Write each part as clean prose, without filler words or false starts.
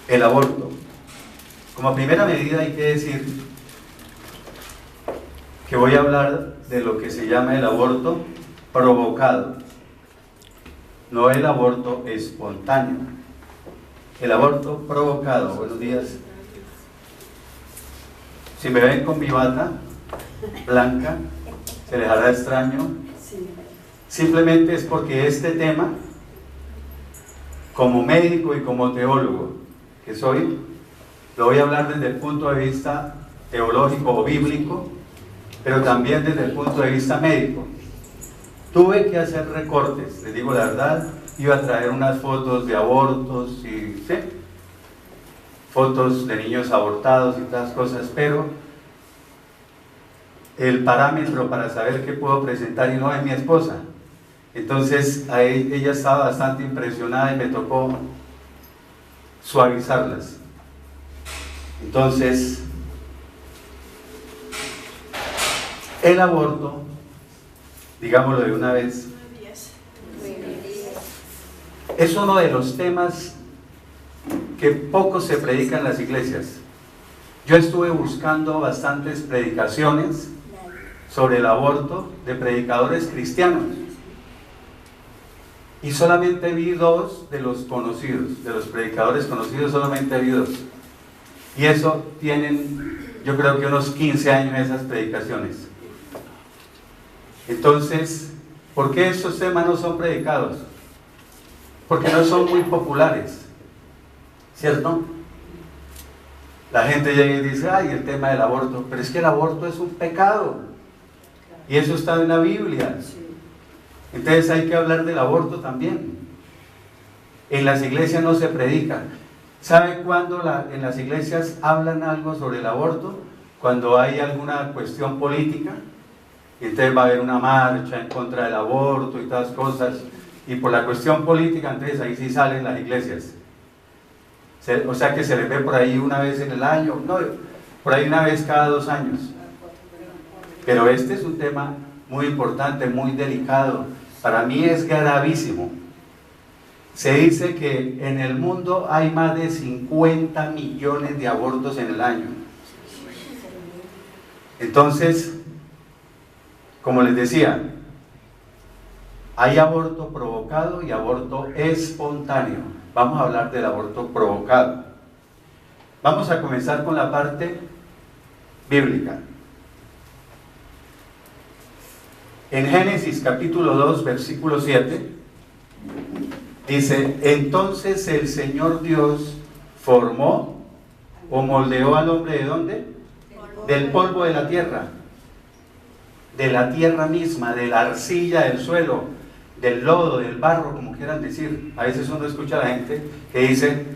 El aborto. Como primera medida hay que decir que voy a hablar de lo que se llama el aborto provocado, no el aborto espontáneo, el aborto provocado. Buenos días. Si me ven con mi bata blanca, se les hará extraño. Simplemente es porque este tema, como médico y como teólogo que soy, lo voy a hablar desde el punto de vista teológico o bíblico, pero también desde el punto de vista médico. Tuve que hacer recortes, les digo la verdad, iba a traer unas fotos de abortos y ¿sí? Fotos de niños abortados y otras cosas, pero el parámetro para saber qué puedo presentar y no es mi esposa. Entonces ella estaba bastante impresionada y me tocó suavizarlas. Entonces, el aborto, digámoslo de una vez, es uno de los temas que poco se predica en las iglesias. Yo estuve buscando bastantes predicaciones sobre el aborto de predicadores cristianos y solamente vi dos de los conocidos, de los predicadores conocidos, solamente vi dos. Y eso tienen, yo creo que unos 15 años esas predicaciones. Entonces, ¿por qué estos temas no son predicados? Porque no son muy populares, ¿cierto? La gente llega y dice, ay, el tema del aborto, pero es que el aborto es un pecado, y eso está en la Biblia. Entonces hay que hablar del aborto también. En las iglesias no se predica. ¿Sabe cuándo en las iglesias hablan algo sobre el aborto? Cuando hay alguna cuestión política, y entonces va a haber una marcha en contra del aborto y todas cosas, y por la cuestión política, entonces ahí sí salen las iglesias. O sea que se les ve por ahí una vez en el año, no, por ahí una vez cada 2 años. Pero este es un tema muy importante, muy delicado. Para mí es gravísimo. Se dice que en el mundo hay más de 50 millones de abortos en el año. Entonces, como les decía, hay aborto provocado y aborto espontáneo. Vamos a hablar del aborto provocado. Vamos a comenzar con la parte bíblica. En Génesis capítulo 2, versículo 7, dice, entonces el Señor Dios formó o moldeó al hombre ¿de dónde? Del polvo de la tierra misma, de la arcilla del suelo, del lodo, del barro, como quieran decir. A veces uno escucha a la gente que dice,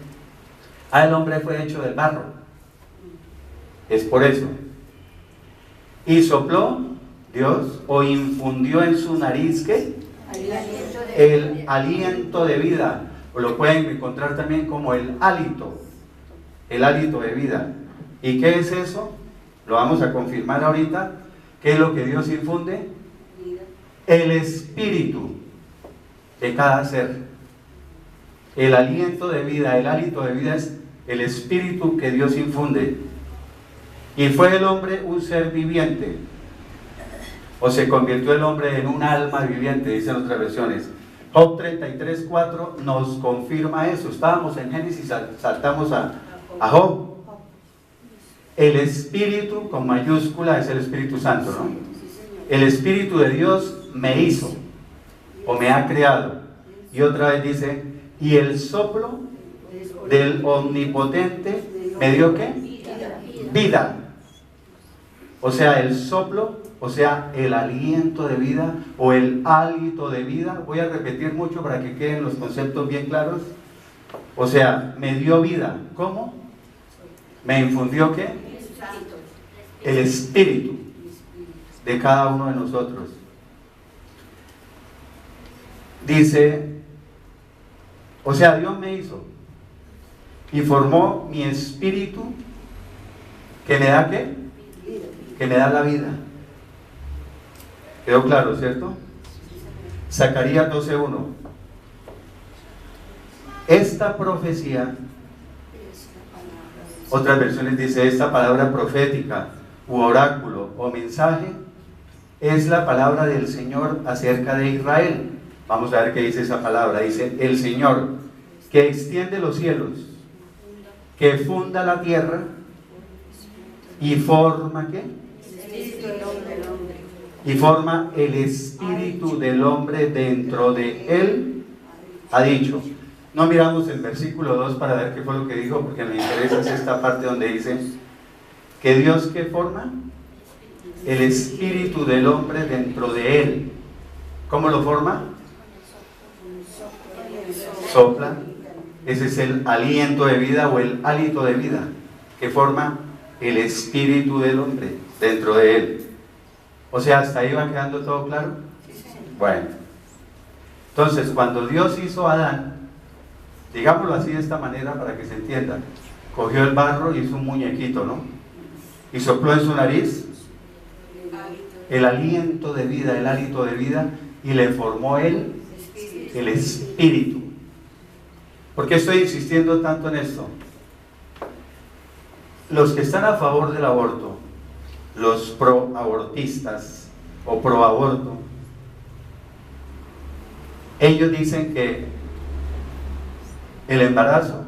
el hombre fue hecho del barro. Es por eso. Y sopló Dios o infundió en su nariz ¿qué? El aliento de vida, o lo pueden encontrar también como el hálito de vida. ¿Y qué es eso? Lo vamos a confirmar ahorita. ¿Qué es lo que Dios infunde? El espíritu de cada ser. El aliento de vida, el hálito de vida es el espíritu que Dios infunde. Y fue el hombre un ser viviente, o se convirtió el hombre en un alma viviente, dicen otras versiones. Job 33:4 nos confirma eso. Estábamos en Génesis, saltamos a Job. El Espíritu con mayúscula es el Espíritu Santo, ¿no? El Espíritu de Dios me hizo o me ha creado. Y otra vez dice, y el soplo del Omnipotente me dio ¿qué? Vida. O sea, el soplo, o sea, el aliento de vida o el hálito de vida. Voy a repetir mucho para que queden los conceptos bien claros. O sea, me dio vida. ¿Cómo? ¿Me infundió qué? El espíritu de cada uno de nosotros. Dice, o sea, Dios me hizo y formó mi espíritu que me da ¿qué? Que me da la vida. ¿Quedó claro, cierto? Zacarías 12:1. Esta profecía Otras versiones dice: esta palabra profética u oráculo o mensaje es la palabra del Señor acerca de Israel. Vamos a ver qué dice esa palabra. Dice: el Señor que extiende los cielos, que funda la tierra y forma ¿qué? Y forma el espíritu del hombre dentro de él, ha dicho. No miramos el versículo 2 para ver qué fue lo que dijo, porque me interesa es esta parte donde dice que Dios ¿qué forma? El espíritu del hombre dentro de él. ¿Cómo lo forma? Sopla. Ese es el aliento de vida o el hálito de vida que forma el espíritu del hombre dentro de él. O sea, ¿hasta ahí va quedando todo claro? Bueno, entonces cuando Dios hizo a Adán, digámoslo así de esta manera para que se entienda, cogió el barro y hizo un muñequito, ¿no? Y sopló en su nariz el aliento de vida, el hálito de vida, y le formó el espíritu. ¿Por qué estoy insistiendo tanto en esto? Los que están a favor del aborto, los pro-abortistas o pro-aborto, ellos dicen que el embarazo,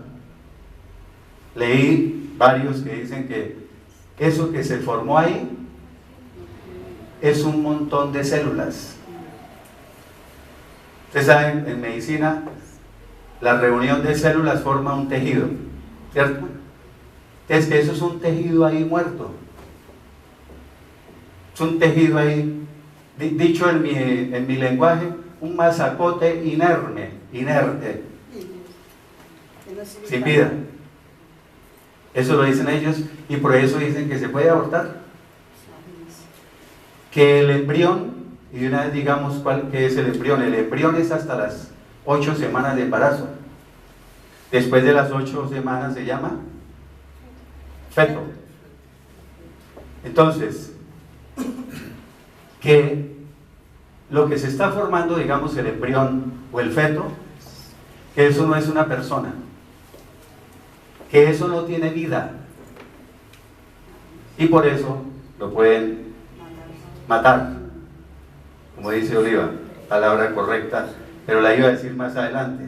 leí varios que dicen que eso que se formó ahí es un montón de células. Ustedes saben, en medicina, la reunión de células forma un tejido, ¿cierto? Es que eso es un tejido ahí muerto. Es un tejido ahí, dicho en mi lenguaje, un masacote inerte, sin vida. Eso lo dicen ellos, y por eso dicen que se puede abortar. Que el embrión, y de una vez digamos cuál que es el embrión. El embrión es hasta las 8 semanas de embarazo. Después de las 8 semanas se llama feto. Entonces, que lo que se está formando, digamos, el embrión o el feto, que eso no es una persona, que eso no tiene vida, y por eso lo pueden matar, como dice Oliva, palabra correcta, pero la iba a decir más adelante.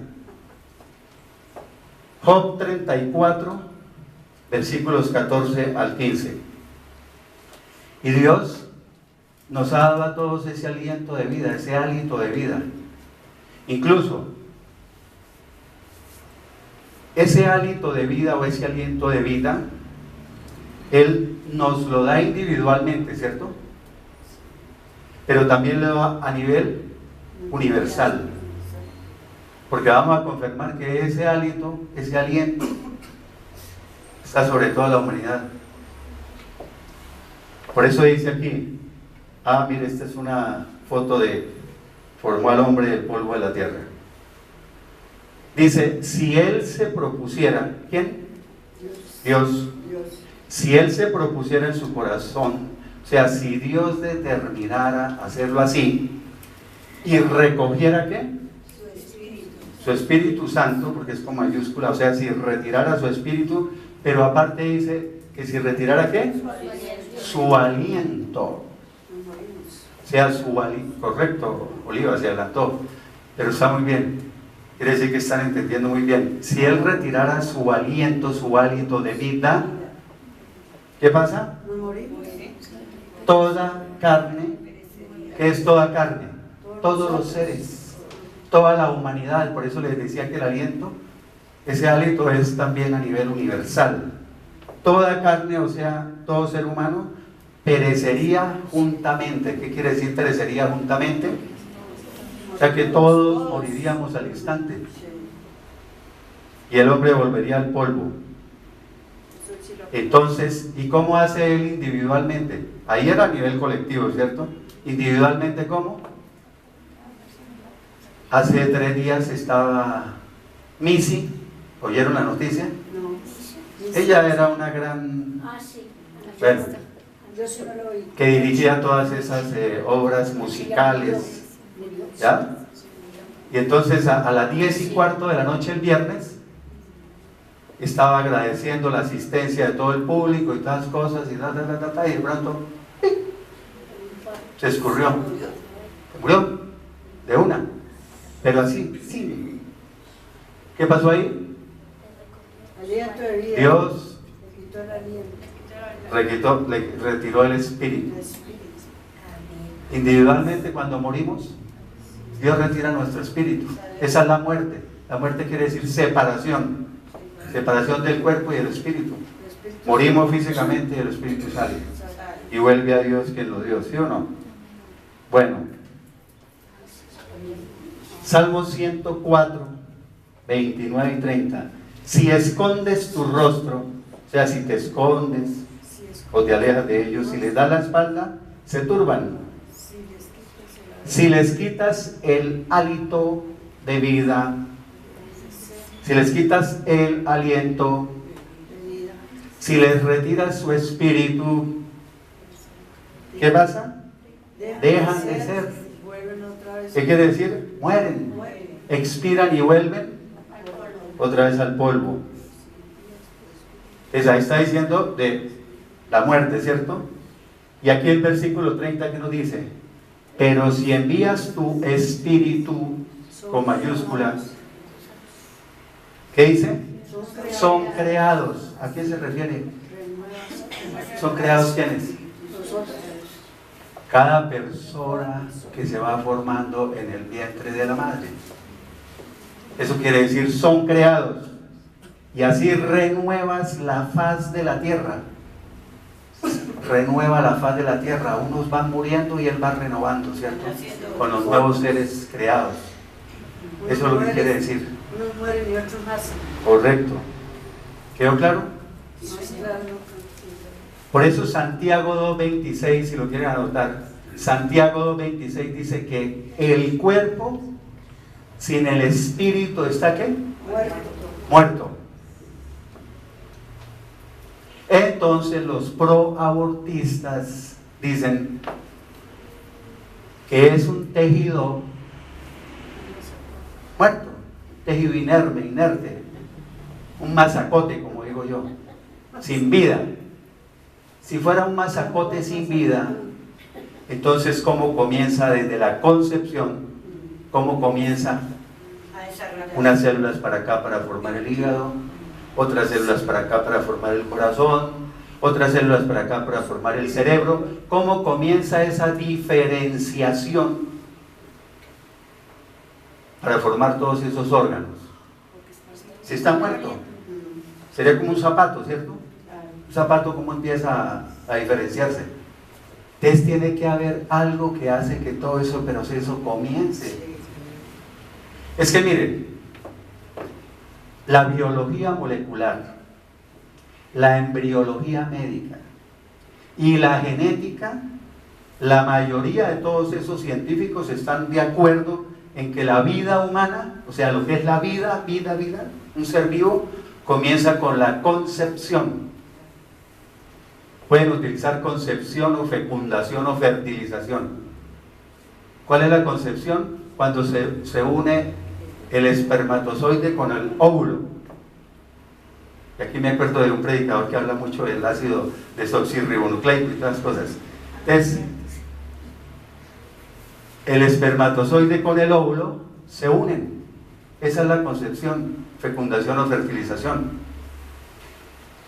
Job 34, versículos 14 al 15. Y Dios nos ha dado a todos ese aliento de vida, ese hálito de vida. Incluso ese hálito de vida o ese aliento de vida, Él nos lo da individualmente, ¿cierto? Pero también lo da a nivel universal. Porque vamos a confirmar que ese hálito, ese aliento, está sobre toda la humanidad. Por eso dice aquí, mire, esta es una foto de formó al hombre del polvo de la tierra. Dice, si él se propusiera, ¿quién? Dios. Si él se propusiera en su corazón, o sea, si Dios determinara hacerlo así y recogiera ¿qué? Su Espíritu Santo, porque es con mayúscula, o sea, si retirara su Espíritu, pero aparte dice que si retirara ¿qué? Su aliento. O sea, su aliento, correcto, Oliva se adelantó, pero está muy bien. Quiere decir que están entendiendo muy bien. Si Él retirara su aliento, su hálito de vida, ¿qué pasa? Toda carne, ¿qué es toda carne? Todos los seres, toda la humanidad. Por eso les decía que el aliento, ese hálito es también a nivel universal. Toda carne, o sea, todo ser humano, perecería juntamente. ¿Qué quiere decir perecería juntamente? O sea que todos moriríamos al instante y el hombre volvería al polvo. Entonces, ¿y cómo hace él individualmente? Ahí era a nivel colectivo, ¿cierto? Individualmente, ¿cómo? Hace 3 días estaba Missy, ¿oyeron la noticia? Ella era una gran, bueno, que dirigía todas esas obras musicales, ¿ya? Y entonces a las 10:15 de la noche el viernes estaba agradeciendo la asistencia de todo el público y todas las cosas, y y de pronto ¡ping!, se escurrió, se murió de una, pero así, sí. ¿Qué pasó ahí? Dios le retiró el espíritu. Individualmente, cuando morimos, Dios retira nuestro espíritu. Esa es la muerte. La muerte quiere decir separación del cuerpo y del espíritu. Morimos físicamente y el espíritu sale y vuelve a Dios quien lo dio, ¿sí o no? Bueno, Salmos 104, 29 y 30. Si escondes tu rostro, o sea, si te escondes o te alejas de ellos, si les das la espalda, se turban. Si les quitas el hálito de vida, si les quitas el aliento, si les retiras su espíritu, ¿qué pasa? Dejan de ser. ¿Qué quiere decir? Mueren, expiran y vuelven otra vez al polvo. Entonces ahí está diciendo de la muerte, ¿cierto? Y aquí el versículo 30 que nos dice: pero si envías tu espíritu con mayúsculas, ¿qué dice? Son creados. ¿A qué se refiere? ¿Son creados quiénes? Cada persona que se va formando en el vientre de la madre. Eso quiere decir, son creados. Y así renuevas la faz de la tierra. Renueva la faz de la tierra. Unos van muriendo y Él va renovando, ¿cierto? Con los nuevos seres creados. Eso es lo que quiere decir. Unos mueren y otros nacen. Correcto. ¿Quedó claro? Por eso Santiago 2:26, si lo quieren anotar, Santiago 2:26 dice que el cuerpo sin el espíritu está ¿qué? Muerto. Entonces los proabortistas dicen que es un tejido muerto, tejido inerte, un masacote, como digo yo, sin vida. Si fuera un masacote sin vida, entonces ¿cómo comienza desde la concepción? ¿Cómo comienza? Unas células para acá para formar el hígado, otras células para acá para formar el corazón, otras células para acá para formar el cerebro. ¿Cómo comienza esa diferenciación para formar todos esos órganos? Si está muerto, sería como un zapato, ¿cierto? Un zapato, ¿cómo empieza a diferenciarse? Entonces tiene que haber algo que hace que todo ese proceso comience. Es que miren, la biología molecular, la embriología médica y la genética, la mayoría de todos esos científicos están de acuerdo en que la vida humana, o sea, lo que es la vida, un ser vivo, comienza con la concepción. Pueden utilizar concepción o fecundación o fertilización. ¿Cuál es la concepción? Cuando se une el espermatozoide con el óvulo. Y aquí me acuerdo de un predicador que habla mucho del ácido desoxirribonucleico y todas las cosas. Entonces, el espermatozoide con el óvulo se unen. Esa es la concepción, fecundación o fertilización.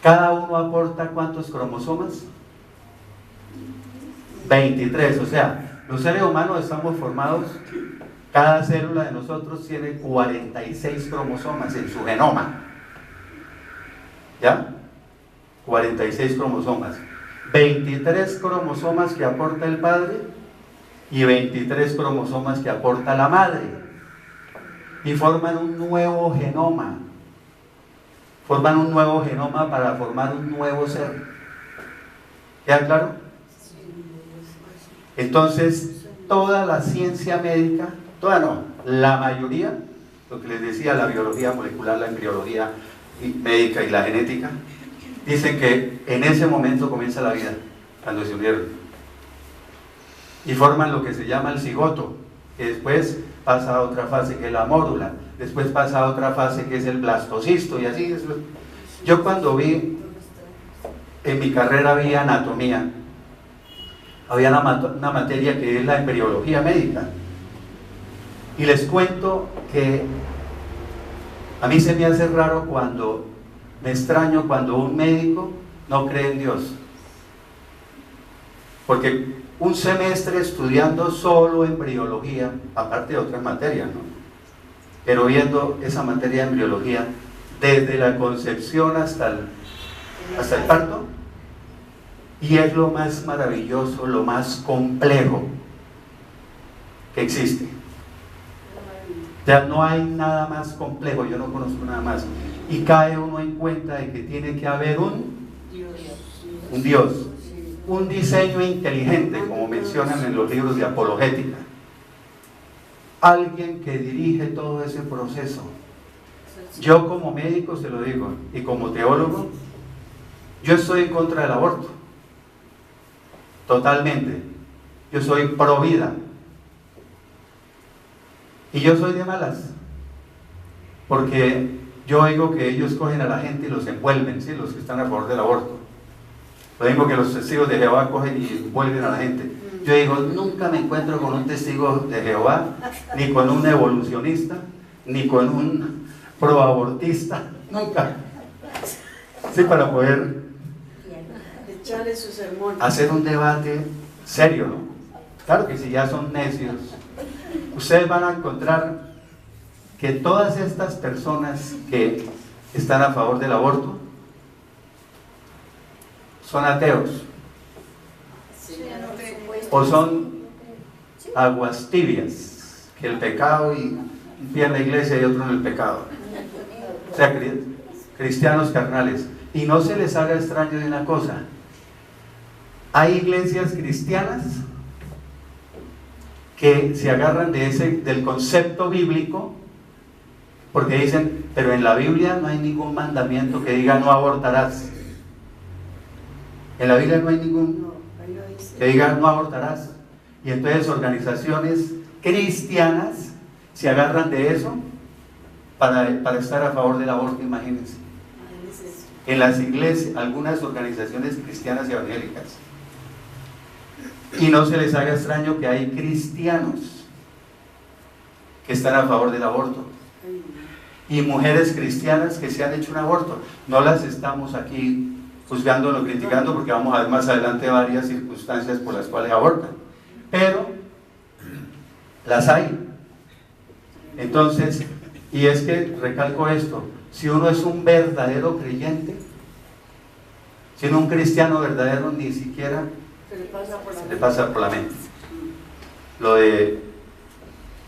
Cada uno aporta ¿cuántos cromosomas? 23, o sea, los seres humanos estamos formados, cada célula de nosotros tiene 46 cromosomas en su genoma. ¿Ya? 46 cromosomas. 23 cromosomas que aporta el padre y 23 cromosomas que aporta la madre. Y forman un nuevo genoma. Forman un nuevo genoma para formar un nuevo ser. ¿Queda claro? Entonces, toda la ciencia médica, toda no, la mayoría, lo que les decía, la biología molecular, la embriología médica y la genética, dicen que en ese momento comienza la vida, cuando se unieron. Y forman lo que se llama el cigoto, que después pasa a otra fase que es la mórula, después pasa a otra fase que es el blastocisto, y así Yo cuando vi, en mi carrera había anatomía, había una materia que es la embriología médica. Y les cuento que a mí se me hace raro cuando, me extraño cuando un médico no cree en Dios. Porque un semestre estudiando solo embriología, aparte de otras materias, ¿no? Pero viendo esa materia de embriología, desde la concepción hasta el parto, y es lo más maravilloso, lo más complejo que existe. Ya no hay nada más complejo, yo no conozco nada más. Y cae uno en cuenta de que tiene que haber un Dios, un diseño inteligente, como mencionan en los libros de apologética. Alguien que dirige todo ese proceso. Yo como médico se lo digo, y como teólogo, yo estoy en contra del aborto. Totalmente. Yo soy pro vida. Y yo soy de malas. Porque yo oigo que ellos cogen a la gente y los envuelven, ¿sí? Los que están a favor del aborto. Lo mismo que los testigos de Jehová cogen y envuelven a la gente. Yo digo, nunca me encuentro con un testigo de Jehová, ni con un evolucionista, ni con un proabortista, nunca. Sí, para poder echarle su sermón, hacer un debate serio, ¿no? Claro que si ya son necios, ustedes van a encontrar que todas estas personas que están a favor del aborto son ateos, o son aguas tibias, que el pecado y un pie en la iglesia y otro en el pecado, o sea, cristianos carnales. Y no se les haga extraño de una cosa: hay iglesias cristianas que se agarran del concepto bíblico, porque dicen, pero en la Biblia no hay ningún mandamiento que diga no abortarás. En la Biblia no hay ningún que diga no abortarás. Y entonces organizaciones cristianas se agarran de eso para estar a favor del aborto, imagínense. En las iglesias, algunas organizaciones cristianas y evangélicas. Y no se les haga extraño que hay cristianos que están a favor del aborto. Y mujeres cristianas que se han hecho un aborto. No las estamos aquí juzgando o criticando, porque vamos a ver más adelante varias circunstancias por las cuales abortan. Pero las hay. Entonces, y es que recalco esto: si uno es un verdadero creyente, si no un cristiano verdadero, ni siquiera se le pasa por la mente lo de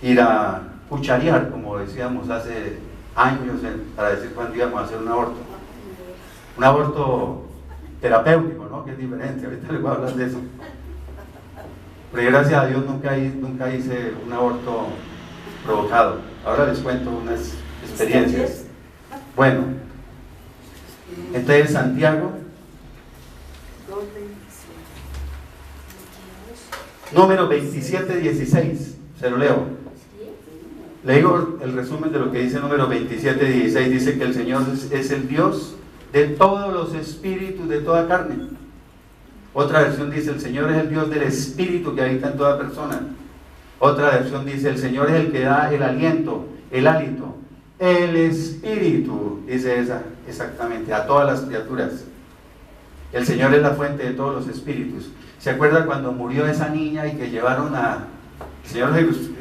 ir a cucharear, como decíamos hace años, para decir cuándo íbamos a hacer un aborto terapéutico, ¿no? Que es diferente. Ahorita les voy a hablar de eso. Pero gracias a Dios nunca hice un aborto provocado. Ahora les cuento unas experiencias. Bueno, entonces Santiago, número 27:16, se lo leo. Le digo el resumen de lo que dice número 27:16. Dice que el Señor es el Dios de todos los espíritus, de toda carne. Otra versión dice: el Señor es el Dios del espíritu que habita en toda persona. Otra versión dice: el Señor es el que da el aliento, el hálito, el espíritu, dice esa exactamente, a todas las criaturas. El Señor es la fuente de todos los espíritus. ¿Se acuerda cuando murió esa niña y que llevaron a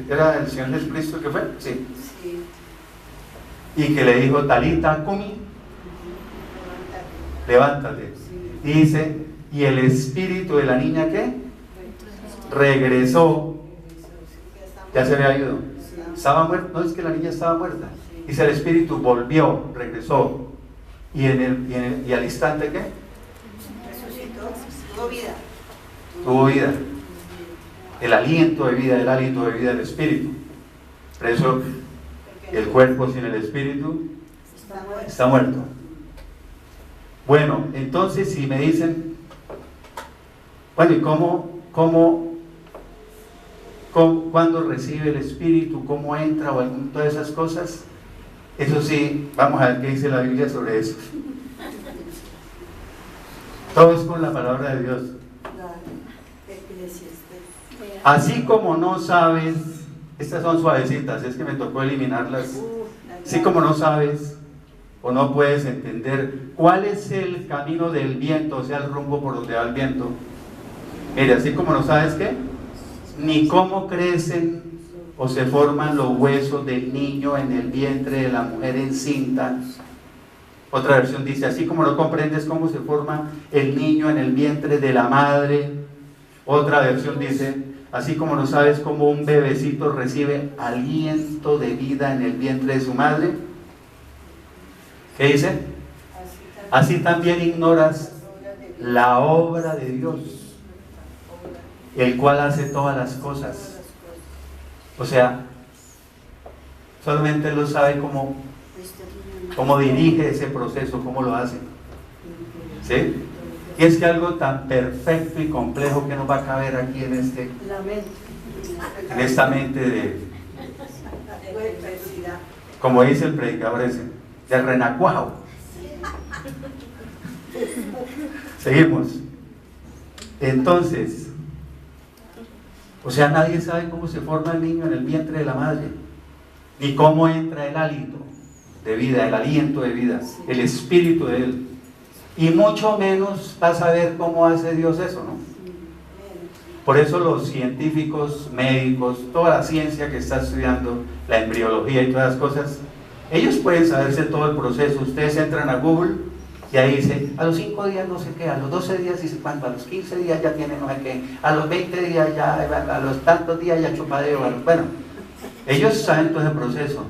era el Señor Jesucristo que fue? Sí. Y que le dijo: Talita cumi, levántate. Y dice: y el espíritu de la niña, ¿qué? Regresó. Ya se había ido. Estaba muerta. No, es que la niña estaba muerta. Dice: el espíritu volvió, regresó. Y al instante, ¿qué? Resucitó, tuvo vida. Tuvo vida. El aliento de vida, el hálito de vida del espíritu. Por eso el cuerpo sin el espíritu está muerto. Bueno, entonces si me dicen, bueno, ¿y cuándo recibe el espíritu? ¿Cómo entra? O todas esas cosas. Eso sí, vamos a ver qué dice la Biblia sobre eso. Todo es con la palabra de Dios. Así como no sabes, estas son suavecitas, es que me tocó eliminarlas. Así como no sabes o no puedes entender cuál es el camino del viento, o sea, el rumbo por donde va el viento. Mire, así como no sabes qué, ni cómo crecen o se forman los huesos del niño en el vientre de la mujer encinta. Otra versión dice, así como no comprendes cómo se forma el niño en el vientre de la madre. Otra versión dice, así como no sabes cómo un bebecito recibe aliento de vida en el vientre de su madre. ¿Qué dice? Así también ignoras la obra de Dios, el cual hace todas las cosas. O sea, solamente Él lo sabe cómo dirige ese proceso, cómo lo hace. ¿Sí? Y es que algo tan perfecto y complejo que no va a caber aquí en esta mente de, como dice el predicador ese, del renacuajo. Seguimos. Entonces, o sea, nadie sabe cómo se forma el niño en el vientre de la madre, ni cómo entra el hálito de vida, el aliento de vida, el espíritu de Él. Y mucho menos va a saber cómo hace Dios eso, ¿no? Por eso los científicos, médicos, toda la ciencia que está estudiando, la embriología y todas las cosas, ellos pueden saberse todo el proceso. Ustedes entran a Google y ahí dice, a los 5 días no sé qué, a los 12 días dice cuánto, a los 15 días ya tiene no sé qué, a los 20 días ya, a los tantos días ya chupadeo. Bueno, ellos saben todo ese proceso,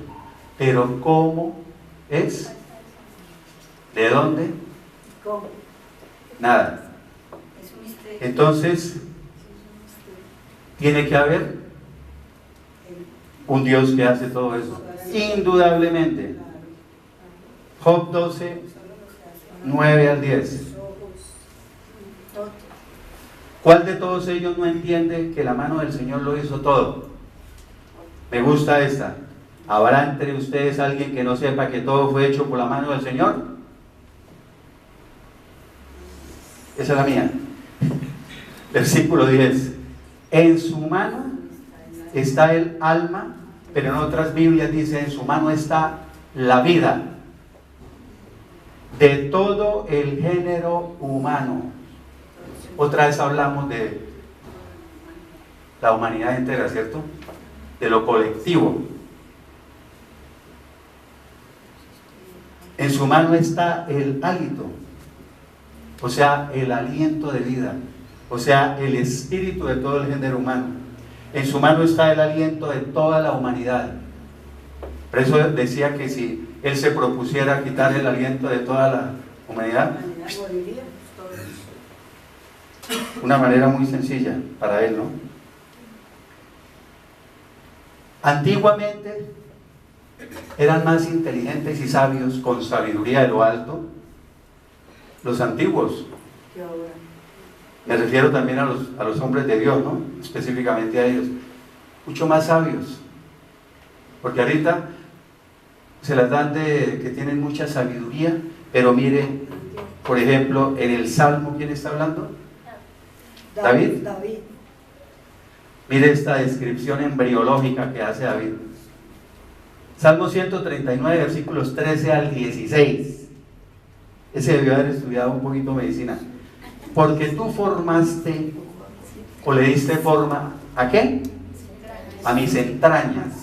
pero ¿cómo es? ¿De dónde? ¿Cómo? Nada. Entonces, tiene que haber un Dios que hace todo eso, indudablemente. Job 12, 9 al 10. ¿Cuál de todos ellos no entiende que la mano del Señor lo hizo todo? Me gusta esta. ¿Habrá entre ustedes alguien que no sepa que todo fue hecho por la mano del Señor? Esa es la mía. Versículo 10. En su mano está el alma, pero en otras Biblias dice, en su mano está la vida de todo el género humano. Otra vez hablamos de la humanidad entera, ¿cierto? De lo colectivo. En su mano está el hálito, o sea, el aliento de vida, o sea, el espíritu de todo el género humano. En su mano está el aliento de toda la humanidad. Por eso decía que si Él se propusiera quitar el aliento de toda la humanidad, una manera muy sencilla para Él, ¿no? Antiguamente eran más inteligentes y sabios, con sabiduría de lo alto, los antiguos. Me refiero también a los hombres de Dios, ¿no? Específicamente a ellos. Mucho más sabios. Porque ahorita se las dan de que tienen mucha sabiduría, pero mire, por ejemplo, en el Salmo, ¿quién está hablando? David. Mire esta descripción embriológica que hace David. Salmo 139, versículos 13 al 16. Ese debió haber estudiado un poquito medicina. Porque tú formaste, o le diste forma, ¿a qué? A mis entrañas.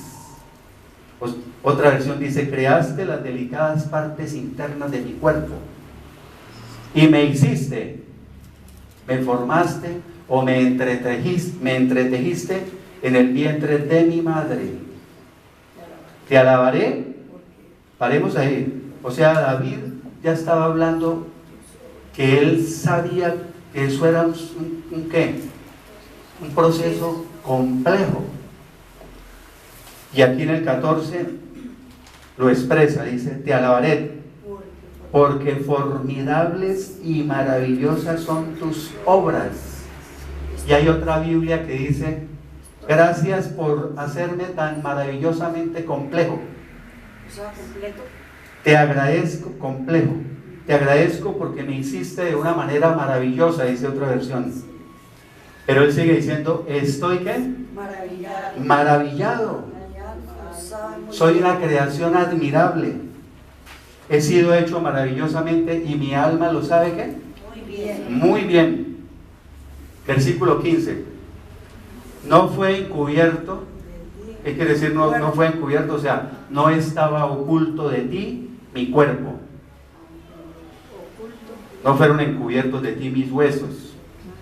Otra versión dice, creaste las delicadas partes internas de mi cuerpo. Y me hiciste, me formaste, o me entretejiste en el vientre de mi madre. Te alabaré. Paremos ahí. O sea, David ya estaba hablando que él sabía que eso era un ¿qué? Un proceso complejo. Y aquí en el 14 lo expresa, dice, te alabaré, porque formidables y maravillosas son tus obras. Y hay otra Biblia que dice, gracias por hacerme tan maravillosamente complejo. Te agradezco, complejo. te agradezco porque me hiciste de una manera maravillosa, dice otra versión. Pero él sigue diciendo, ¿estoy qué? Maravillado. Maravillado. Soy una creación admirable. He sido hecho maravillosamente y mi alma lo sabe ¿qué? Muy bien. Muy bien. Versículo 15. No fue encubierto. ¿Qué quiere decir no fue encubierto? O sea, no estaba oculto de ti mi cuerpo. No fueron encubiertos de ti mis huesos.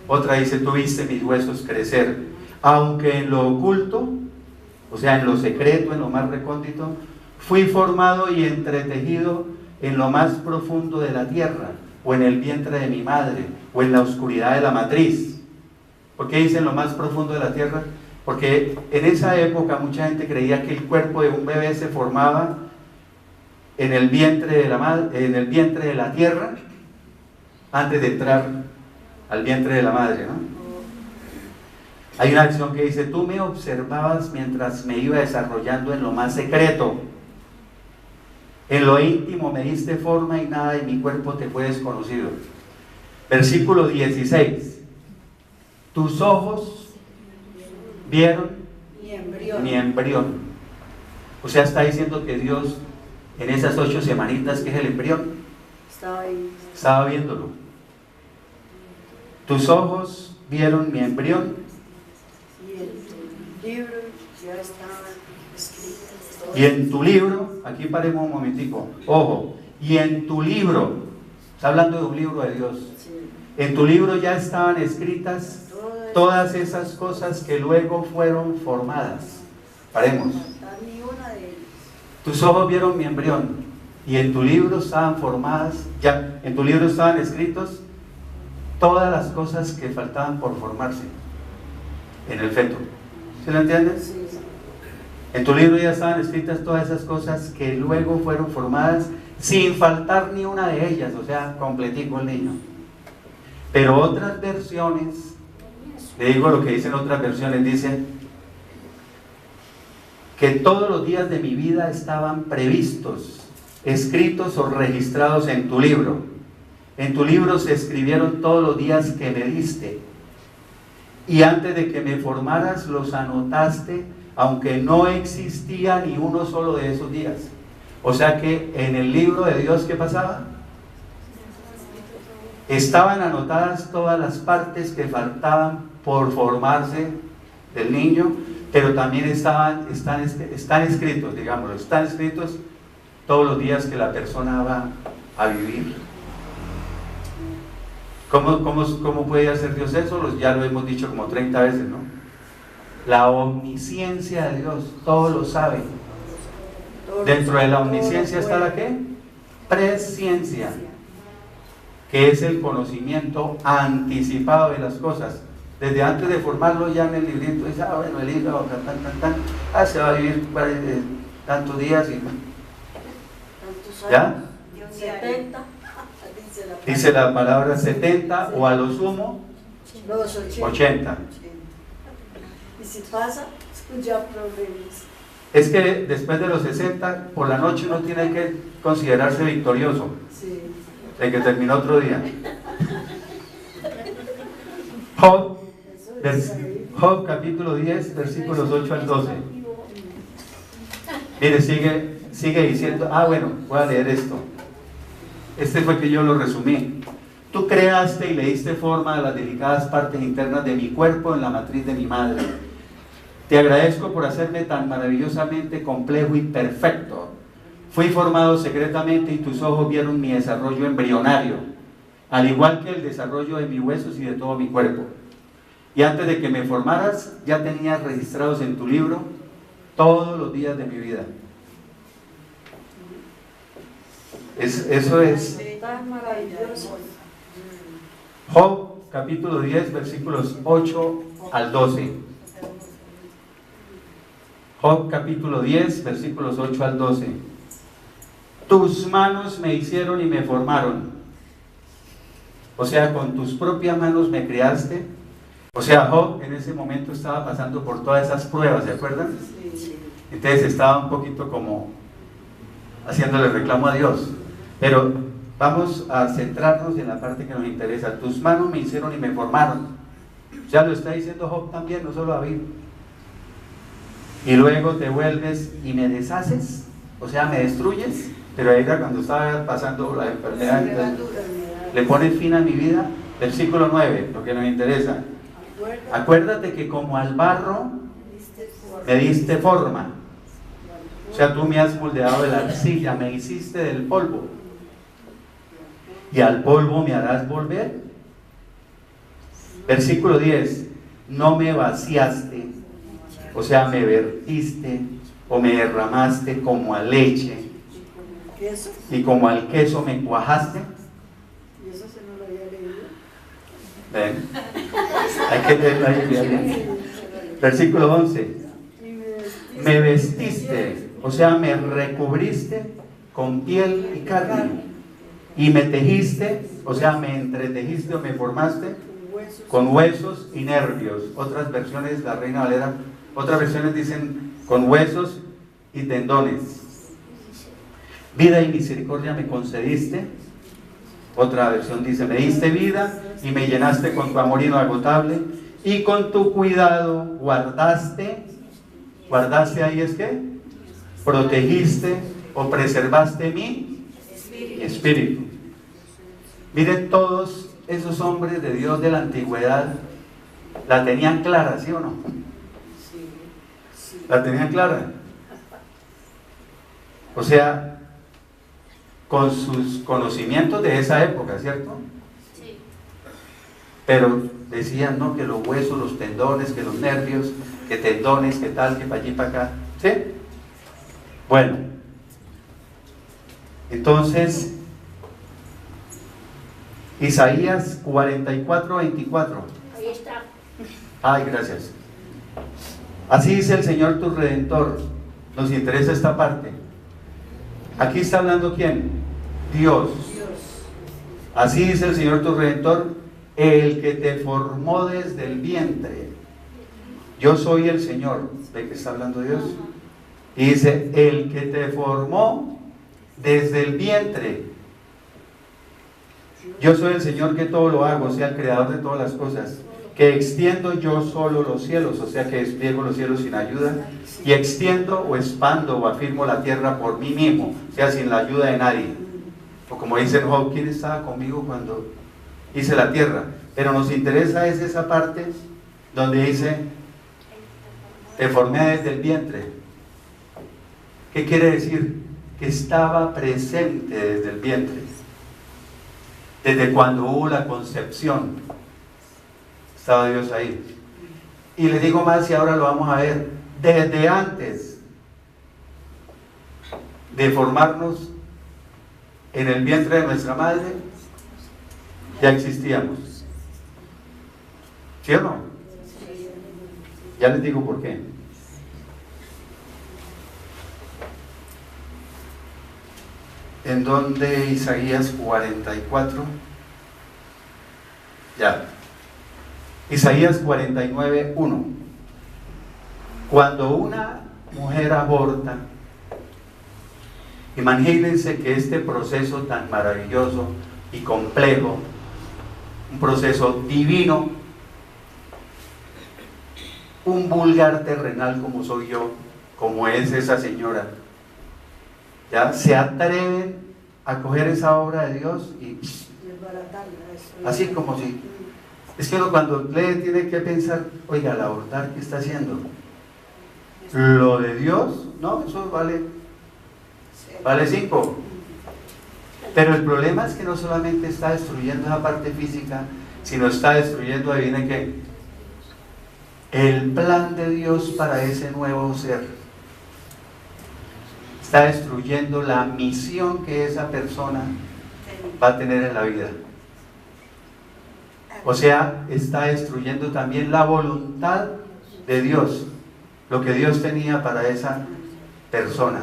Otra dice, tú viste mis huesos crecer. Aunque en lo oculto, o sea, en lo secreto, en lo más recóndito, fui formado y entretejido en lo más profundo de la tierra, o en el vientre de mi madre, o en la oscuridad de la matriz. ¿Por qué dicen lo más profundo de la tierra? Porque en esa época mucha gente creía que el cuerpo de un bebé se formaba en el vientre de la madre, en el vientre de la tierra, antes de entrar al vientre de la madre, ¿no? Hay una acción que dice, tú me observabas mientras me iba desarrollando en lo más secreto. En lo íntimo me diste forma y nada de mi cuerpo te fue desconocido. Versículo 16. Tus ojos vieron mi embrión. O sea, está diciendo que Dios en esas 8 semanitas, que es el embrión, estaba viéndolo. Tus ojos vieron mi embrión. Y el libro ya estaba escrito. Y en tu libro, aquí paremos un momentico, ojo, y en tu libro, está hablando de un libro de Dios, en tu libro ya estaban escritas todas esas cosas que luego fueron formadas. Paremos. Tus ojos vieron mi embrión, y en tu libro estaban formadas, ya, en tu libro estaban escritos todas las cosas que faltaban por formarse en el feto. ¿Sí lo entiendes? En tu libro ya estaban escritas todas esas cosas que luego fueron formadas sin faltar ni una de ellas, o sea, completico el niño. Pero otras versiones, le digo lo que dicen otras versiones, dicen que todos los días de mi vida estaban previstos, escritos o registrados en tu libro. En tu libro se escribieron todos los días que me diste. Y antes de que me formaras los anotaste, aunque no existía ni uno solo de esos días. O sea que en el libro de Dios, ¿qué pasaba? Estaban anotadas todas las partes que faltaban por formarse del niño, pero también están escritos, digámoslo, están escritos todos los días que la persona va a vivir. ¿Cómo puede hacer Dios eso? Ya lo hemos dicho como 30 veces, ¿no? La omnisciencia de Dios, todo lo sabe. Dentro de la omnisciencia está la ¿qué? Presciencia, que es el conocimiento anticipado de las cosas. Desde antes de formarlo ya en el librito, dice, bueno, el hígado, se va a vivir tantos días y ¿ya? 70. Dice la palabra 70 o a lo sumo Los 80. Y si pasa, ya problemas. Es que después de los 60, por la noche uno tiene que considerarse victorioso, Sí. de que terminó otro día. Job capítulo 10, versículos 8 al 12. Mire, sigue diciendo, bueno, voy a leer esto. Este fue que yo lo resumí. Tú creaste y le diste forma a las delicadas partes internas de mi cuerpo en la matriz de mi madre. Te agradezco por hacerme tan maravillosamente complejo y perfecto. Fui formado secretamente y tus ojos vieron mi desarrollo embrionario, al igual que el desarrollo de mis huesos y de todo mi cuerpo. Y antes de que me formaras, ya tenías registrados en tu libro todos los días de mi vida. Eso es Tan maravilloso. Job capítulo 10 versículos 8 al 12. Job capítulo 10 versículos 8 al 12. Tus manos me hicieron y me formaron. O sea, con tus propias manos me creaste. O sea, Job en ese momento estaba pasando por todas esas pruebas, ¿se acuerdan? Entonces estaba un poquito como haciéndole reclamo a Dios. Pero vamos a centrarnos en la parte que nos interesa. Tus manos me hicieron y me formaron. Ya lo está diciendo Job también, no solo David. Y luego te vuelves y me deshaces, o sea, me destruyes. Pero ahí era cuando estaba pasando la enfermedad, le pones fin a mi vida. Versículo 9, lo que nos interesa. Acuérdate que como al barro me diste forma. O sea, tú me has moldeado de la arcilla, me hiciste del polvo. Y al polvo me harás volver. Versículo 10, no me vaciaste, o sea, me vertiste o me derramaste como a leche. Y como al queso me cuajaste. ¿Y eso se no lo había leído? Ven, hay que leer la Biblia bien. Versículo 11. Me vestiste, o sea, me recubriste con piel y carne. Y me tejiste, o sea, me entretejiste o me formaste con huesos y nervios. Otras versiones, la Reina Valera, otras versiones dicen con huesos y tendones. Vida y misericordia me concediste. Otra versión dice, me diste vida y me llenaste con tu amor inagotable, y con tu cuidado guardaste ahí es que protegiste o preservaste mi espíritu. Miren, todos esos hombres de Dios de la antigüedad la tenían clara, ¿sí o no? La tenían clara. O sea, con sus conocimientos de esa época, ¿cierto? Sí. Pero decían, no, que los huesos, los tendones, que los nervios, que tendones, que tal, que para allí, para acá. ¿Sí? Bueno. Entonces, Isaías 44, 24. Ahí está. Ay, gracias. Así dice el Señor tu Redentor. Nos interesa esta parte. Aquí está hablando ¿quién? Dios. Así dice el Señor tu Redentor, el que te formó desde el vientre. Yo soy el Señor. ¿De qué está hablando Dios? Y dice, el que te formó desde el vientre. Yo soy el Señor que todo lo hago, o sea, el creador de todas las cosas. Que extiendo yo solo los cielos, o sea, que despliego los cielos sin ayuda. Y extiendo o expando o afirmo la tierra por mí mismo, o sea, sin la ayuda de nadie. O como dice Job, ¿quién estaba conmigo cuando hice la tierra? Pero nos interesa es esa parte donde dice, te formé desde el vientre. ¿Qué quiere decir? Que estaba presente desde el vientre. Desde cuando hubo la concepción, estaba Dios ahí. Y les digo más y ahora lo vamos a ver. Desde antes de formarnos en el vientre de nuestra madre, ya existíamos. ¿Sí o no? Ya les digo por qué. ¿En donde Isaías 44? Ya. Isaías 49, 1. Cuando una mujer aborta, imagínense que este proceso tan maravilloso y complejo, un proceso divino, un vulgar terrenal como soy yo, como es esa señora, ya se atreven a coger esa obra de Dios y así como si, es que uno cuando lee tiene que pensar, oiga, al abortar, ¿qué está haciendo? Lo de Dios, no, eso vale 5. Pero el problema es que no solamente está destruyendo esa parte física, sino está destruyendo, adivinen qué, el plan de Dios para ese nuevo ser. Está destruyendo la misión que esa persona va a tener en la vida. O sea, está destruyendo también la voluntad de Dios, lo que Dios tenía para esa persona,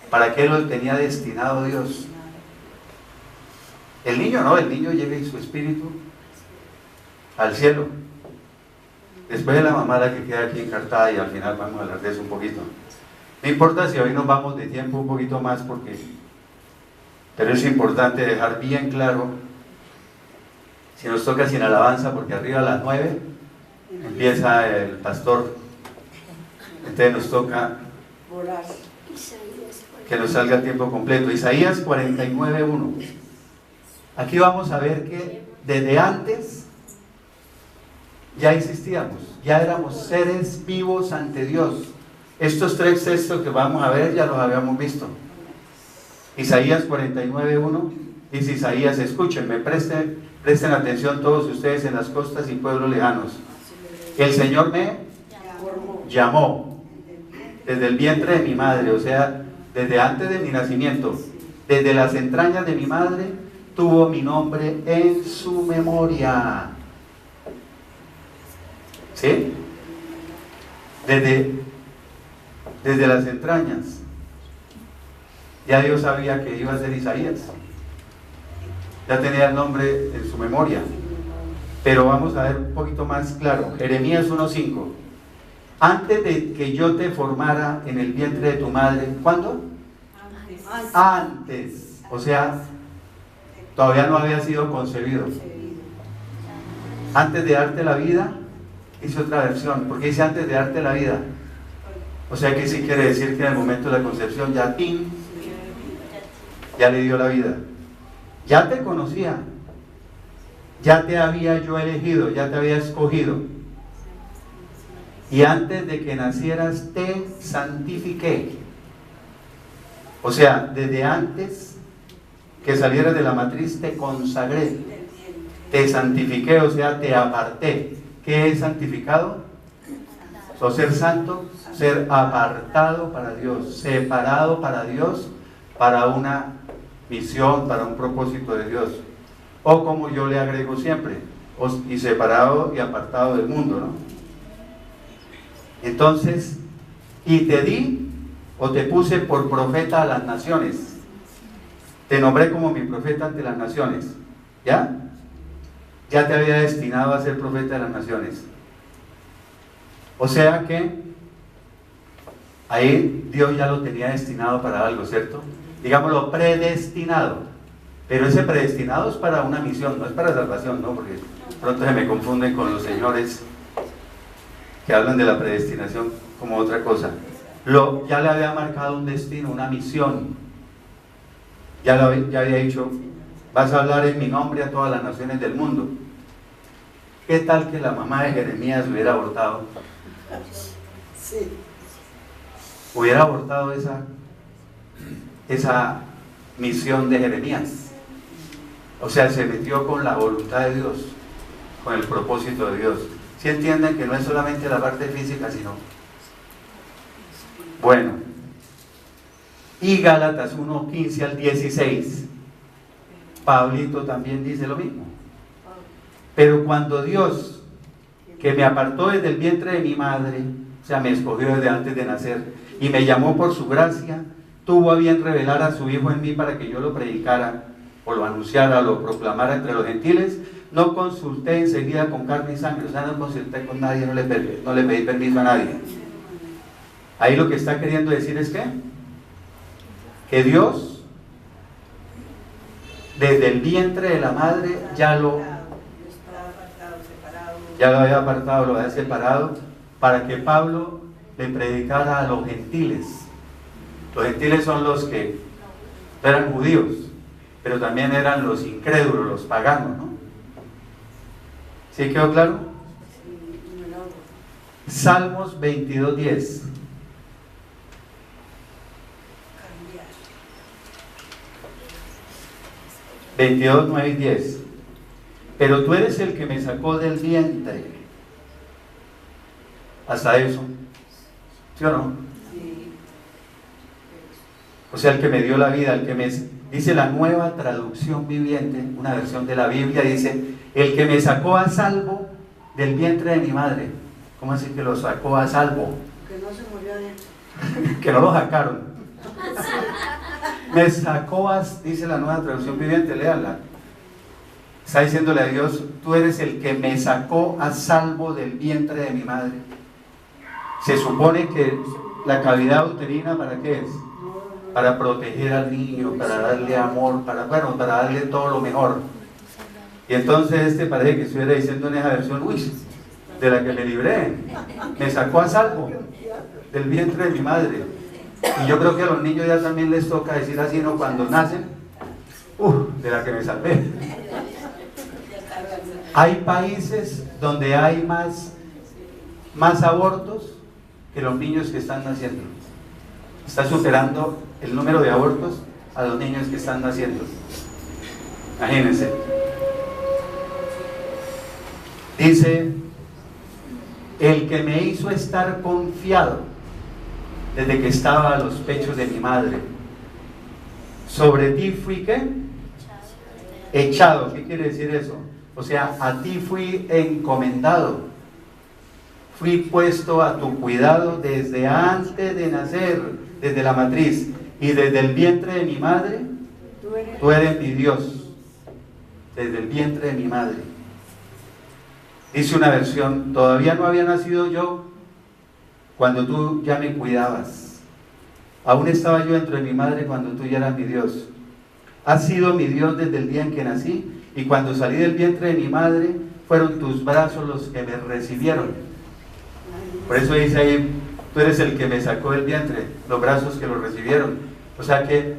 para qué lo tenía destinado Dios. El niño no, el niño llega y su espíritu al cielo. Después de la mamá la que queda aquí encartada, y al final vamos a hablar de eso un poquito. No importa si hoy nos vamos de tiempo un poquito más, porque Pero es importante dejar bien claro, si nos toca sin alabanza, porque arriba a las 9 empieza el pastor, entonces nos toca que nos salga el tiempo completo. Isaías 49:1. Aquí vamos a ver que desde antes ya existíamos, ya éramos seres vivos ante Dios. Estos 3 textos que vamos a ver ya los habíamos visto. Isaías 49:1 dice Isaías, escúchenme, presten atención todos ustedes en las costas y pueblos lejanos. El Señor me llamó desde el vientre de mi madre, o sea, desde antes de mi nacimiento, desde las entrañas de mi madre, tuvo mi nombre en su memoria. ¿Sí? Desde las entrañas. Ya Dios sabía que iba a ser Isaías. Ya tenía el nombre en su memoria. Pero vamos a ver un poquito más claro. Jeremías 1:5. Antes de que yo te formara en el vientre de tu madre, ¿cuándo? Antes. O sea, todavía no había sido concebido. Antes de darte la vida, hice otra versión. ¿Por qué dice antes de darte la vida? O sea que sí quiere decir que en el momento de la concepción ya le dio la vida. Ya te conocía. Ya te había yo elegido, ya te había escogido. Y antes de que nacieras te santifiqué. O sea, desde antes que salieras de la matriz te consagré. Te santifiqué, o sea, te aparté. ¿Qué es santificado? O ser santo, ser apartado para Dios, separado para Dios, para una misión, para un propósito de Dios. O como yo le agrego siempre, y separado y apartado del mundo, ¿no? Entonces, y te di o te puse por profeta a las naciones. Te nombré como mi profeta ante las naciones. ¿Ya? Ya te había destinado a ser profeta de las naciones. O sea que ahí Dios ya lo tenía destinado para algo, ¿cierto? Digámoslo, predestinado. Pero ese predestinado es para una misión, no es para salvación, ¿no? Porque pronto se me confunden con los señores que hablan de la predestinación como otra cosa. Ya le había marcado un destino, una misión. Ya había dicho, vas a hablar en mi nombre a todas las naciones del mundo. ¿Qué tal que la mamá de Jeremías hubiera abortado? Sí. Hubiera abortado esa misión de Jeremías. O sea, se metió con la voluntad de Dios, con el propósito de Dios. ¿Sí entienden que no es solamente la parte física, sino? Bueno, y Gálatas 1:15 al 16, Pablito también dice lo mismo. Pero cuando Dios, que me apartó desde el vientre de mi madre, o sea, me escogió desde antes de nacer, y me llamó por su gracia, tuvo a bien revelar a su Hijo en mí para que yo lo predicara, o lo anunciara, o lo proclamara entre los gentiles. No consulté enseguida con carne y sangre, o sea, no consulté con nadie, no le pedí permiso a nadie. Ahí lo que está queriendo decir es que Dios, desde el vientre de la madre, ya lo había apartado, lo había separado, para que Pablo le predicara a los gentiles. Los gentiles son los que eran judíos, pero también eran los incrédulos, los paganos, ¿no? ¿Sí quedó claro? Salmos 22:10. 22:9 y 10. Pero tú eres el que me sacó del vientre. Hasta eso. ¿Sí o no? O sea, el que me dio la vida, el que me... Dice la Nueva Traducción Viviente, una versión de la Biblia, dice, el que me sacó a salvo del vientre de mi madre. ¿Cómo así que lo sacó a salvo? Que no se murió de... Que no lo sacaron. Me sacó a... Dice la Nueva Traducción Viviente, léala. Está diciéndole a Dios, tú eres el que me sacó a salvo del vientre de mi madre. Se supone que la cavidad uterina, ¿para qué es? para proteger al niño, para darle amor, para darle todo lo mejor. Y entonces parece que estuviera diciendo en esa versión, uy, de la que me libré, me sacó a salvo del vientre de mi madre. Y yo creo que a los niños ya también les toca decir así, ¿no? Cuando nacen, de la que me salvé. Hay países donde hay más abortos que los niños que están naciendo. Está superando el número de abortos a los niños que están naciendo. Imagínense. Dice, el que me hizo estar confiado desde que estaba a los pechos de mi madre. Sobre ti fui, ¿qué? Echado. ¿Qué quiere decir eso? O sea, a ti fui encomendado. Fui puesto a tu cuidado desde antes de nacer, desde la matriz. Y desde el vientre de mi madre, tú eres mi Dios. Desde el vientre de mi madre. Dice una versión, todavía no había nacido yo cuando tú ya me cuidabas. Aún estaba yo dentro de mi madre cuando tú ya eras mi Dios. Has sido mi Dios desde el día en que nací, y cuando salí del vientre de mi madre, fueron tus brazos los que me recibieron. Por eso dice ahí, tú eres el que me sacó del vientre, los brazos que lo recibieron. O sea que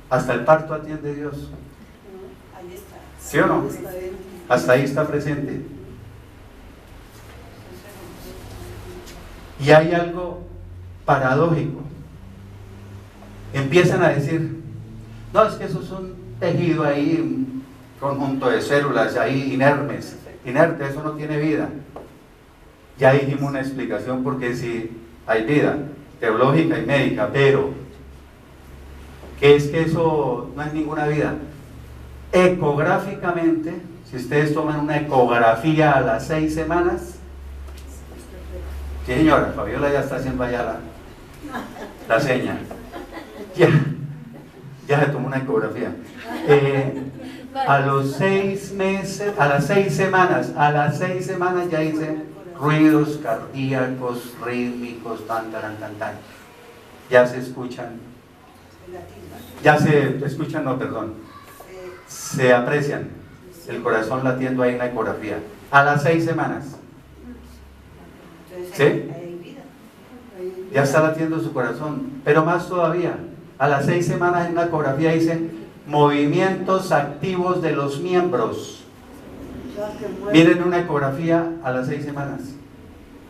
hasta el parto atiende Dios. ¿Sí o no? Hasta ahí está presente. Y hay algo paradójico. Empiezan a decir, no, es que eso es un tejido ahí, un conjunto de células ahí inermes. Inerte, eso no tiene vida. Ya dijimos una explicación porque sí hay vida teológica y médica, pero ¿qué es que eso no es ninguna vida? Ecográficamente, si ustedes toman una ecografía a las 6 semanas, sí, señora, Fabiola ya está haciendo allá la seña. Ya se tomó una ecografía. A los 6 meses, a las 6 semanas ya hice ruidos cardíacos, rítmicos, tan. Ya se escuchan. Se aprecian el corazón latiendo ahí en la ecografía. A las 6 semanas. ¿Sí? Ya está latiendo su corazón, pero más todavía, a las 6 semanas en una ecografía dicen movimientos activos de los miembros. Miren una ecografía a las 6 semanas,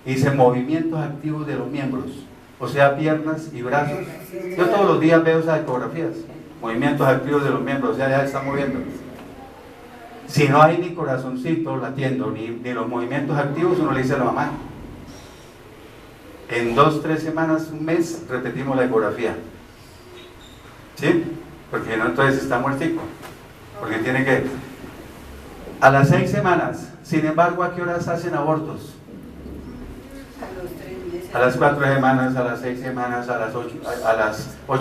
dice movimientos activos de los miembros, o sea, piernas y brazos. Yo todos los días veo esas ecografías, movimientos activos de los miembros, o sea, ya está moviendo. Si no hay ni corazoncito latiendo, ni los movimientos activos, uno le dice a la mamá. En 2-3 semanas, un mes, repetimos la ecografía. ¿Sí? Porque no, entonces está muertico. Porque tiene que... A las 6 semanas, sin embargo, ¿a qué horas hacen abortos? A las 4 semanas, a las 6 semanas, a las 8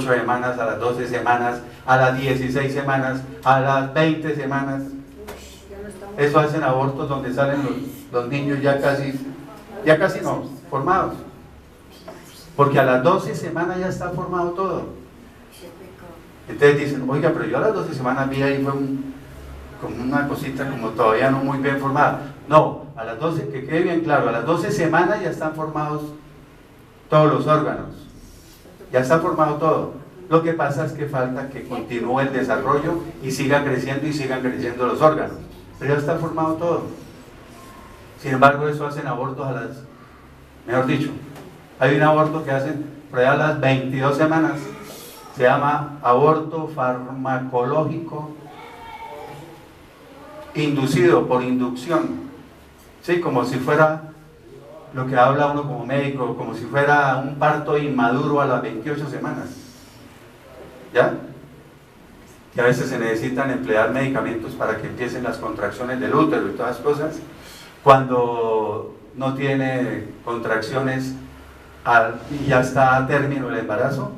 semanas, a las 12 semanas, a las 16 semanas, a las 20 semanas. Eso hacen abortos donde salen los niños ya casi no, formados. Porque a las 12 semanas ya está formado todo. Entonces dicen, oiga, pero yo a las 12 semanas vi ahí fue como una cosita como todavía no muy bien formada. No, a las 12, que quede bien claro, a las 12 semanas ya están formados todos los órganos. Ya está formado todo. Lo que pasa es que falta que continúe el desarrollo y sigan creciendo los órganos. Pero ya está formado todo. Sin embargo, eso hacen abortos mejor dicho, hay un aborto que hacen por allá a las 22 semanas. Se llama aborto farmacológico inducido por inducción. Sí, como si fuera lo que habla uno como médico, como si fuera un parto inmaduro a las 28 semanas. ¿Ya? Que a veces se necesitan emplear medicamentos para que empiecen las contracciones del útero y todas las cosas. Cuando no tiene contracciones y ya está a término el embarazo,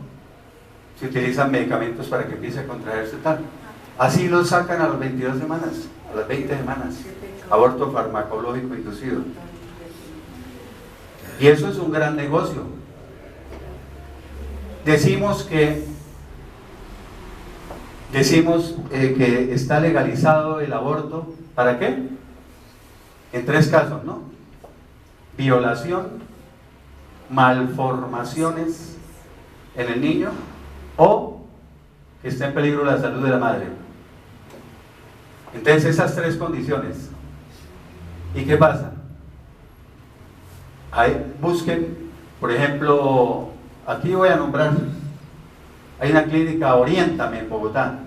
se utilizan medicamentos para que empiece a contraerse tal. Así lo sacan a las 22 semanas, a las 20 semanas. Aborto farmacológico inducido. Y eso es un gran negocio. Decimos que Decimos que está legalizado el aborto, ¿para qué? En 3 casos, ¿no? Violación, malformaciones en el niño o que está en peligro la salud de la madre. Entonces esas 3 condiciones. ¿Y qué pasa? Ahí, busquen, por ejemplo, aquí voy a nombrar, hay una clínica Oriéntame en Bogotá.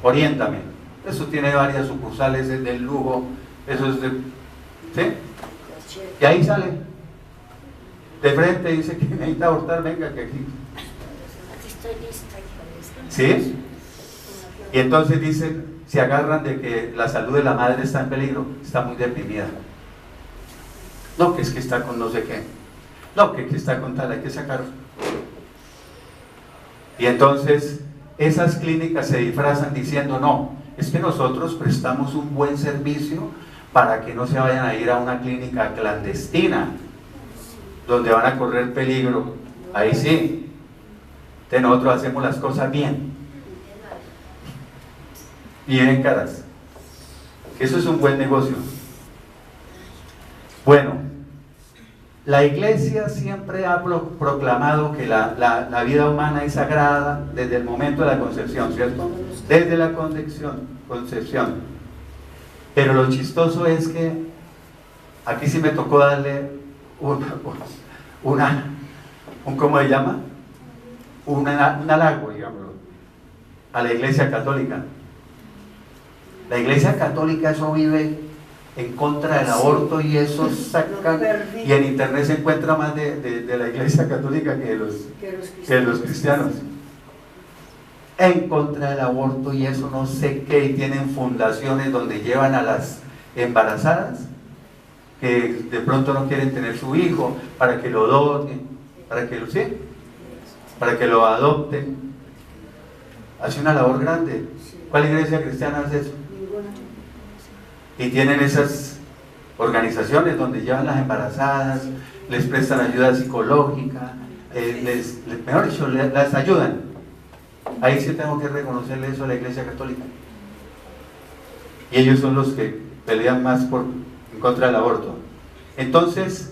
Oriéntame. Eso tiene varias sucursales, es del lujo, eso es de... ¿sí? Y ahí sale. De frente dice que necesita abortar, venga que aquí. Aquí estoy lista, hija. ¿Sí? Y entonces dicen, se agarran de que la salud de la madre está en peligro, está muy deprimida. No, que es que está con no sé qué. No, que está con tal, hay que sacarlo. Y entonces esas clínicas se disfrazan diciendo, no, es que nosotros prestamos un buen servicio para que no se vayan a ir a una clínica clandestina, donde van a correr peligro. Ahí sí. Entonces nosotros hacemos las cosas bien. Bien caras. Eso es un buen negocio. Bueno, la Iglesia siempre ha proclamado que la vida humana es sagrada desde el momento de la concepción, ¿cierto? Desde la concepción. Pero lo chistoso es que aquí sí me tocó darle ¿cómo se llama? Un halago, digámoslo, a la Iglesia Católica. La Iglesia Católica eso vive en contra del aborto y eso sacan, y en internet se encuentra más de la Iglesia Católica que de los cristianos. En contra del aborto y eso no sé qué, y tienen fundaciones donde llevan a las embarazadas que de pronto no quieren tener su hijo para que lo donen, para que lo adopten. Hace una labor grande. ¿Cuál iglesia cristiana hace eso? Y tienen esas organizaciones donde llevan las embarazadas, les prestan ayuda psicológica, mejor dicho, las ayudan. Ahí sí tengo que reconocerle eso a la Iglesia Católica. Y ellos son los que pelean más en contra del aborto. Entonces,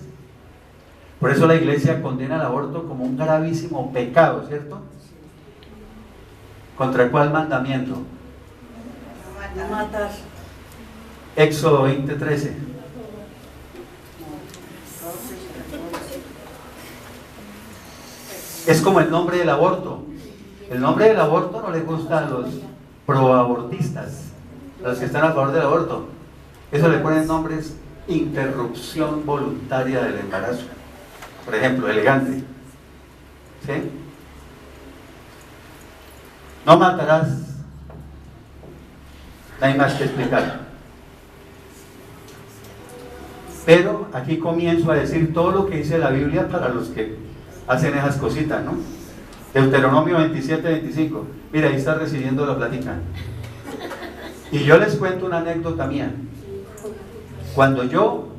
por eso la Iglesia condena el aborto como un gravísimo pecado, ¿cierto? ¿Contra cuál mandamiento? Matar. Éxodo 20:13. Es como el nombre del aborto. El nombre del aborto no les gusta a los proabortistas, a los que están a favor del aborto. Eso le ponen nombres: interrupción voluntaria del embarazo, por ejemplo, elegante. ¿Sí? No matarás. No hay más que explicar. Pero aquí comienzo a decir todo lo que dice la Biblia para los que hacen esas cositas, ¿no? Deuteronomio 27:25. Mira, ahí está recibiendo la plática. Y yo les cuento una anécdota mía. Cuando yo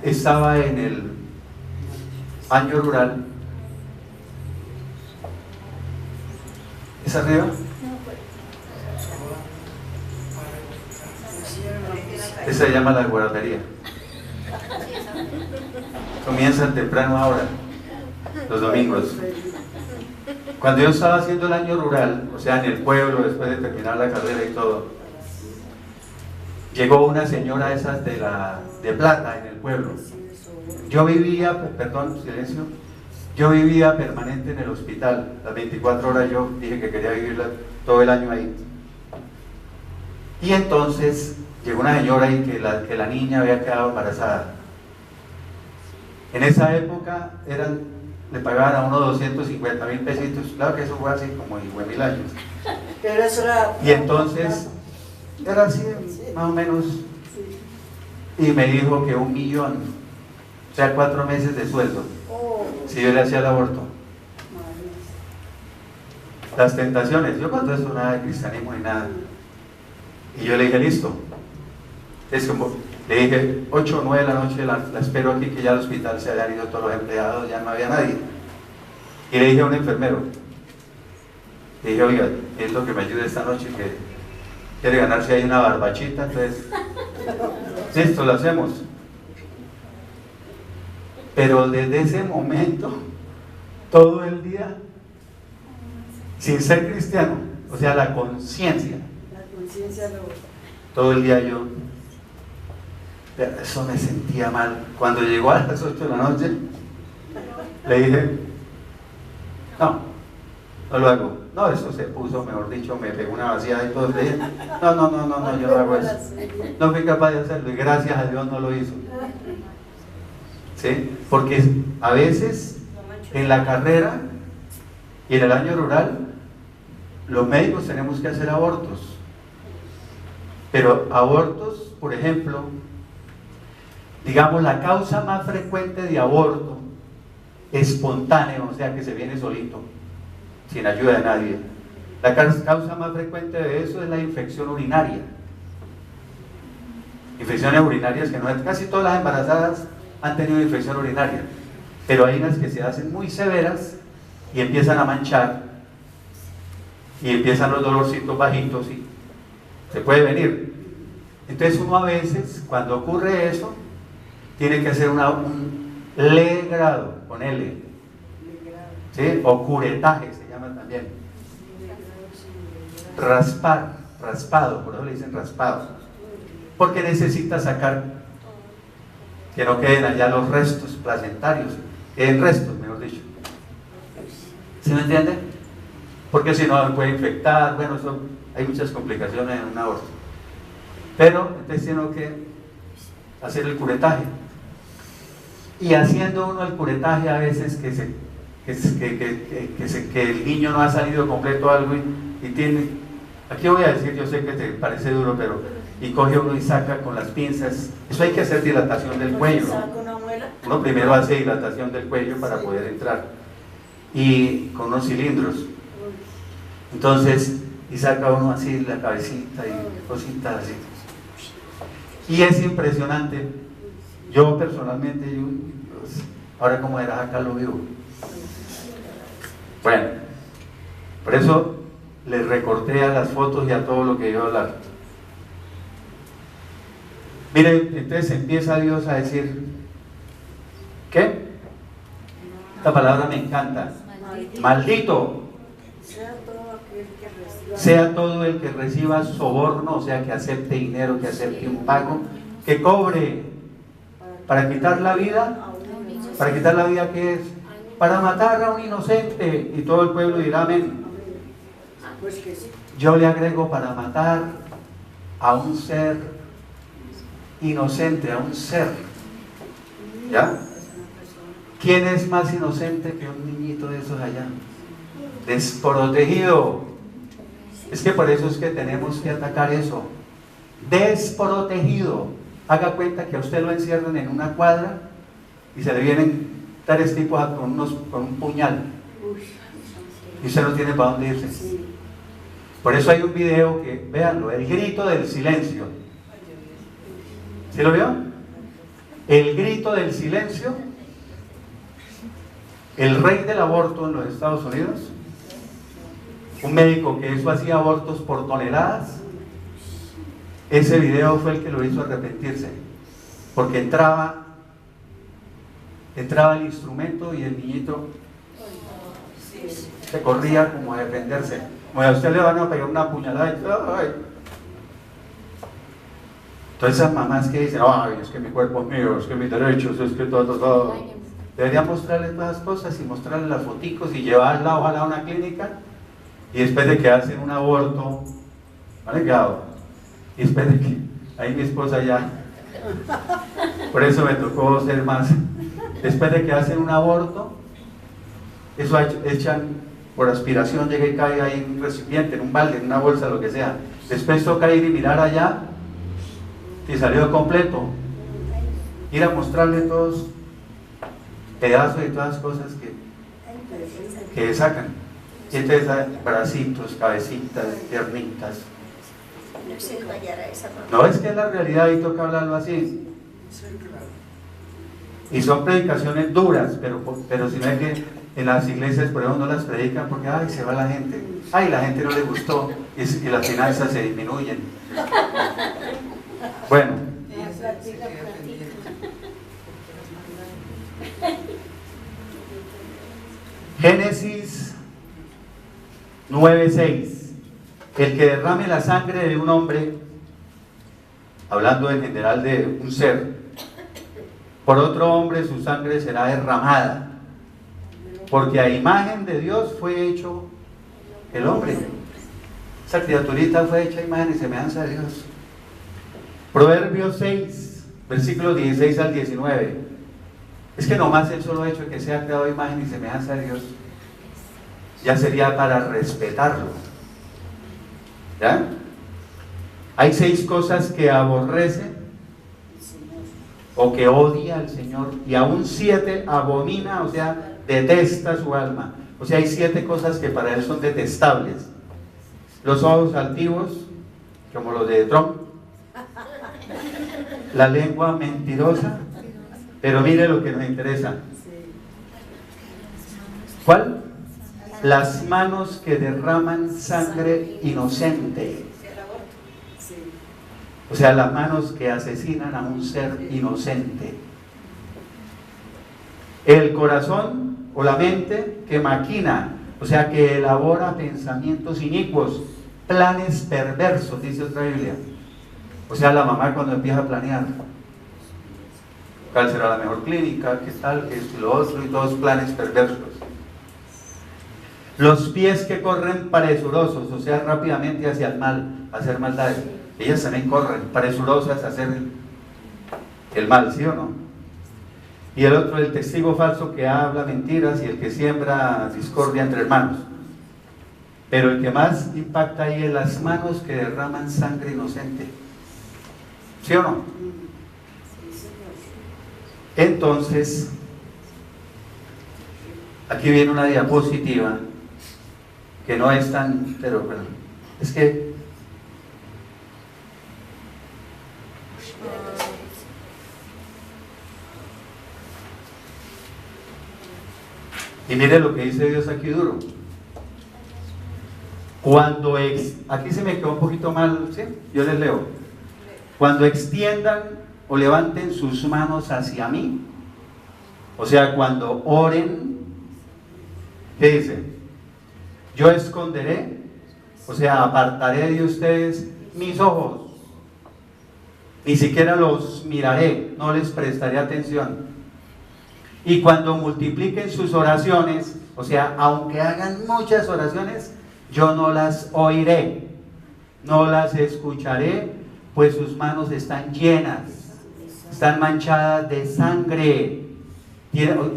estaba en el año rural, ¿es arriba? Esa se llama la guardería. Comienzan temprano ahora, los domingos. Cuando yo estaba haciendo el año rural, o sea, en el pueblo, después de terminar la carrera y todo, llegó una señora esas de plata en el pueblo. Yo vivía, perdón, silencio, yo vivía permanente en el hospital, las 24 horas. Yo dije que quería vivir todo el año ahí. Y entonces llegó una señora y que la niña había quedado embarazada. En esa época le pagaban a uno 250.000 pesitos. Claro que eso fue así como 1000 años. Pero eso era... Y entonces era así, más o menos. Y me dijo que 1 millón, o sea, 4 meses de sueldo, si yo le hacía el aborto. Las tentaciones, yo cuando eso nada de cristianismo ni nada. Y yo le dije, listo. Es como, le dije, 8 o 9 de la noche, la espero aquí, que ya al hospital se habían ido todos los empleados, ya no había nadie. Y le dije a un enfermero, le dije, oiga, es lo que me ayuda esta noche, que quiere ganarse ahí una barbachita, entonces, listo, lo hacemos. Pero desde ese momento, todo el día, sin ser cristiano, o sea, la conciencia, todo el día yo, eso me sentía mal. Cuando llegó a las 8 de la noche, le dije, no lo hago. No, eso se puso, mejor dicho, me pegó una vaciada y todo. Le dije, no, yo no hago eso. No fui capaz de hacerlo y gracias a Dios no lo hizo. ¿Sí? Porque a veces en la carrera y en el año rural, los médicos tenemos que hacer abortos. Pero abortos, por ejemplo, digamos, la causa más frecuente de aborto espontáneo, o sea, que se viene solito, sin ayuda de nadie. La causa más frecuente de eso es la infección urinaria. Infecciones urinarias que no es, casi todas las embarazadas han tenido infección urinaria, pero hay unas que se hacen muy severas y empiezan a manchar y empiezan los dolorcitos bajitos y se puede venir. Entonces uno a veces, cuando ocurre eso, tiene que hacer un legrado, con L, ¿sí? O curetaje se llama también. Raspado, por eso le dicen raspado, porque necesita sacar, que no queden allá los restos placentarios, queden restos, mejor dicho. ¿Sí me entiende? Porque si no puede infectar, bueno, hay muchas complicaciones en un aborto. Pero entonces tiene que hacer el curetaje. Y haciendo uno el curetaje, a veces que el niño no ha salido completo algo y tiene, aquí voy a decir, yo sé que te parece duro, pero y coge uno y saca con las pinzas. Eso hay que hacer dilatación del cuello, ¿no? Uno primero hace dilatación del cuello para poder entrar, y con unos cilindros. Entonces, y saca uno así la cabecita y cositas así. Y es impresionante. Yo personalmente, ahora como era acá lo vivo. Bueno, por eso les recorté a las fotos y a todo lo que iba a hablar. Miren, entonces empieza Dios a decir, ¿qué? Esta palabra me encanta. Maldito sea todo el que reciba soborno, o sea, que acepte dinero, que acepte un pago, que cobre para quitar la vida. ¿Para quitar la vida qué es? Para matar a un inocente. Y todo el pueblo dirá amén. Yo le agrego, para matar a un ser inocente, a un ser. ¿Ya? ¿Quién es más inocente que un niñito de esos allá? Desprotegido. Es que por eso es que tenemos que atacar eso. Desprotegido. Haga cuenta que a usted lo encierran en una cuadra y se le vienen tales tipos con un puñal y usted no tiene para dónde irse. Por eso hay un video que, véanlo, el grito del silencio. ¿Sí lo vio? El grito del silencio. El rey del aborto en los Estados Unidos, un médico que eso hacía abortos por toneladas, ese video fue el que lo hizo arrepentirse, porque entraba el instrumento y el niñito se corría como a defenderse, como a usted le van a pegar una puñalada y ¡ay! Todas esas mamás que dicen, ay, es que mi cuerpo es mío, es que mis derechos, es que todo. Deberían mostrarles más cosas y mostrarles las foticos y llevarla ojalá a una clínica, y después de que hacen un aborto, ¿vale? Y después de que, ahí mi esposa ya, por eso me tocó ser más, después de que hacen un aborto, eso echan por aspiración, llega y cae ahí en un recipiente, en un balde, en una bolsa, lo que sea. Después toca ir y mirar allá, y salió completo, ir a mostrarle todos pedazos y todas las cosas que sacan. Y entonces bracitos, cabecitas, piernitas. No, es que es la realidad y toca hablarlo así. Y son predicaciones duras, pero si no es que en las iglesias, por ejemplo, no las predican porque, ay, se va la gente, ay, la gente no le gustó y las finanzas se disminuyen. Bueno, Génesis 9:6. El que derrame la sangre de un hombre, hablando en general de un ser, por otro hombre su sangre será derramada, porque a imagen de Dios fue hecho el hombre. Esa criaturita fue hecha a imagen y semejanza de Dios. Proverbios 6, versículos 16 al 19. Es que nomás el solo hecho de que sea creado a imagen y semejanza de Dios ya sería para respetarlo. ¿Ya? Hay 6 cosas que aborrece o que odia al Señor, y aún 7 abomina, o sea, detesta su alma. O sea, hay 7 cosas que para él son detestables: los ojos altivos, como los de Trump, la lengua mentirosa, pero mire lo que nos interesa. ¿Cuál? Las manos que derraman sangre inocente. O sea, las manos que asesinan a un ser inocente. El corazón o la mente que maquina, o sea, que elabora pensamientos inicuos, planes perversos, dice otra Biblia. O sea, la mamá cuando empieza a planear cuál será la mejor clínica, qué tal, qué esto y lo otro, y todos planes perversos. Los pies que corren presurosos, o sea, rápidamente hacia el mal, a hacer maldades. Ellas también corren presurosas a hacer el mal, ¿sí o no? Y el otro, el testigo falso que habla mentiras y el que siembra discordia entre hermanos. Pero el que más impacta ahí es las manos que derraman sangre inocente. ¿Sí o no? Entonces, aquí viene una diapositiva que no es tan, pero bueno, es que y mire lo que dice Dios aquí duro. Cuando aquí se me quedó un poquito mal, ¿sí? Yo les leo. Cuando extiendan o levanten sus manos hacia mí, o sea, cuando oren, ¿qué dice? Yo esconderé, o sea, apartaré de ustedes mis ojos, ni siquiera los miraré, no les prestaré atención. Y cuando multipliquen sus oraciones, o sea, aunque hagan muchas oraciones, yo no las oiré, no las escucharé, pues sus manos están llenas, están manchadas de sangre.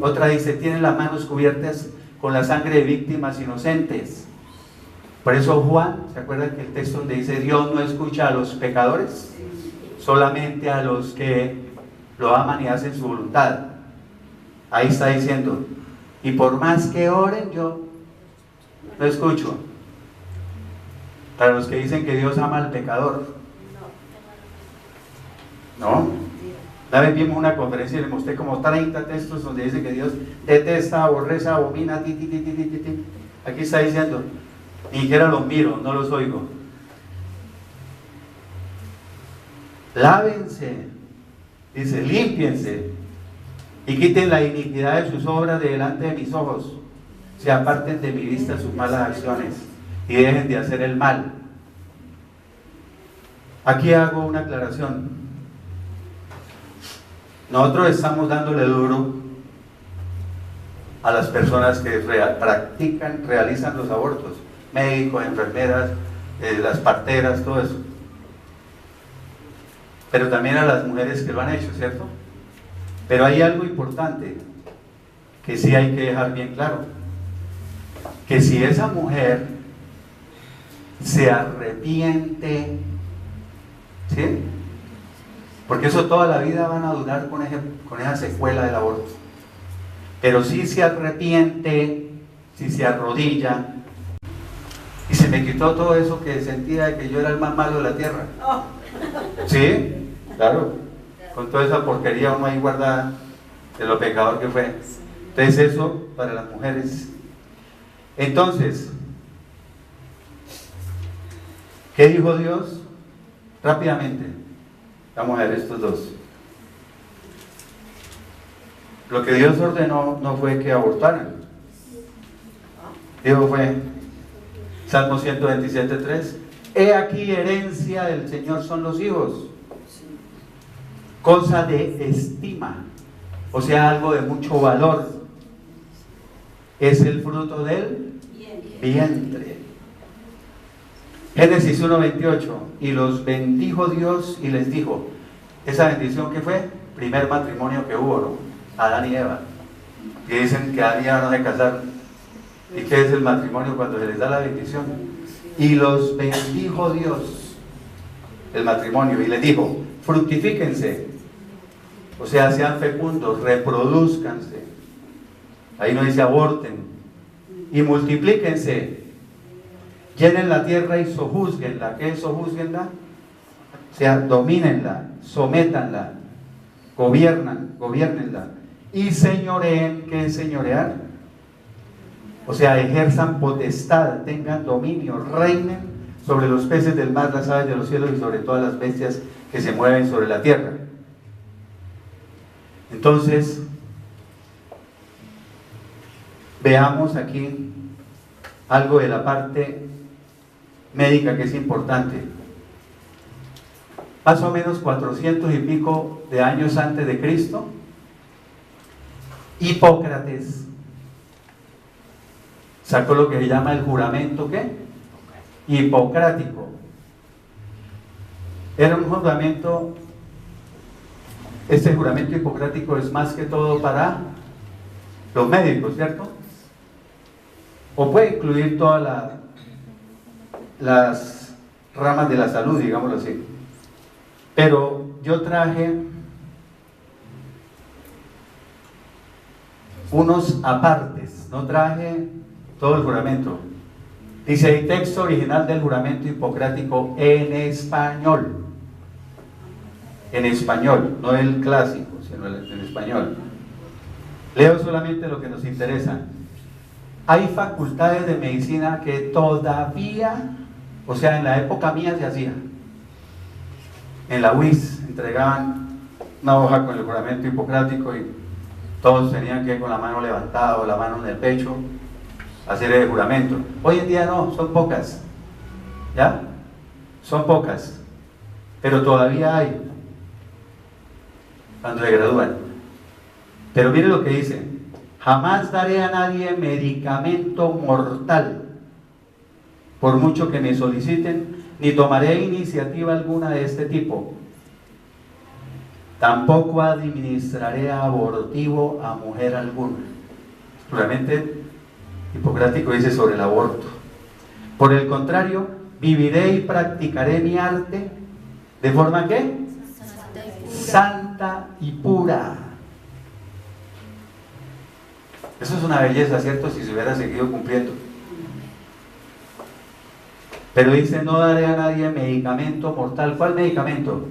Otra dice, tienen las manos cubiertas con la sangre de víctimas inocentes. Por eso Juan, ¿se acuerdan que el texto donde dice Dios no escucha a los pecadores? Solamente a los que lo aman y hacen su voluntad. Ahí está diciendo, y por más que oren, yo no escucho. Para los que dicen que Dios ama al pecador, ¿no? Una vez vimos una conferencia y le mostré como 30 textos donde dice que Dios detesta, aborrece, abomina, ti. Aquí está diciendo, ni siquiera los miro, no los oigo. Lávense, dice, límpiense y quiten la iniquidad de sus obras de delante de mis ojos. Se aparten de mi vista sus malas acciones y dejen de hacer el mal. Aquí hago una aclaración. Nosotros estamos dándole duro a las personas que realizan los abortos, médicos, enfermeras, las parteras, todo eso. Pero también a las mujeres que lo han hecho, ¿cierto? Pero hay algo importante que sí hay que dejar bien claro, que si esa mujer se arrepiente, ¿sí? Porque eso toda la vida van a durar con esa secuela del aborto. Pero si se arrepiente, si se arrodilla, y se me quitó todo eso que sentía de que yo era el más malo de la tierra. ¿Sí? Claro. Con toda esa porquería uno ahí guardada de lo pecador que fue. Entonces eso para las mujeres. Entonces, ¿qué dijo Dios? Rápidamente, vamos a ver estos dos. Lo que Dios ordenó no fue que abortaran. Dijo fue, Salmo 127:3, he aquí herencia del Señor son los hijos, cosa de estima, o sea, algo de mucho valor, es el fruto del vientre. Génesis 1:28, y los bendijo Dios y les dijo, esa bendición que fue, primer matrimonio que hubo, ¿no? Adán y Eva, que dicen que Adán y Eva no se casaron. ¿Y qué es el matrimonio cuando se les da la bendición? Y los bendijo Dios, el matrimonio, y les dijo, fructifíquense, o sea, sean fecundos, reproduzcanse, ahí no dice aborten, y multiplíquense, llenen la tierra y sojúzguenla. ¿Qué es sojúzguenla? O sea, domínenla, sométanla, gobiernenla, y señoreen. ¿Qué es señorear? O sea, ejerzan potestad, tengan dominio, reinen sobre los peces del mar, las aves de los cielos y sobre todas las bestias que se mueven sobre la tierra. Entonces, veamos aquí algo de la parte médica que es importante. Más o menos 400 y pico de años antes de Cristo, Hipócrates sacó lo que se llama el juramento, ¿qué? Hipocrático. Era un juramento, este juramento hipocrático es más que todo para los médicos, ¿cierto? O puede incluir todas las ramas de la salud, digámoslo así. Pero yo traje unos apartes, no traje todo el juramento. Dice el texto original del juramento hipocrático en español. En español, no el clásico, sino en español. Leo solamente lo que nos interesa. Hay facultades de medicina que todavía, o sea, en la época mía se hacía. En la UIS entregaban una hoja con el juramento hipocrático y todos tenían que ir con la mano levantada o la mano en el pecho hacer el juramento. Hoy en día no, son pocas, ¿ya? Son pocas, pero todavía hay cuando se gradúan. Pero mire lo que dice: jamás daré a nadie medicamento mortal, por mucho que me soliciten, ni tomaré iniciativa alguna de este tipo. Tampoco administraré abortivo a mujer alguna. Realmente hipocrático dice sobre el aborto. Por el contrario, viviré y practicaré mi arte de forma que santa y pura. Eso es una belleza, ¿cierto? Si se hubiera seguido cumpliendo. Pero dice: no daré a nadie medicamento mortal. ¿Cuál medicamento?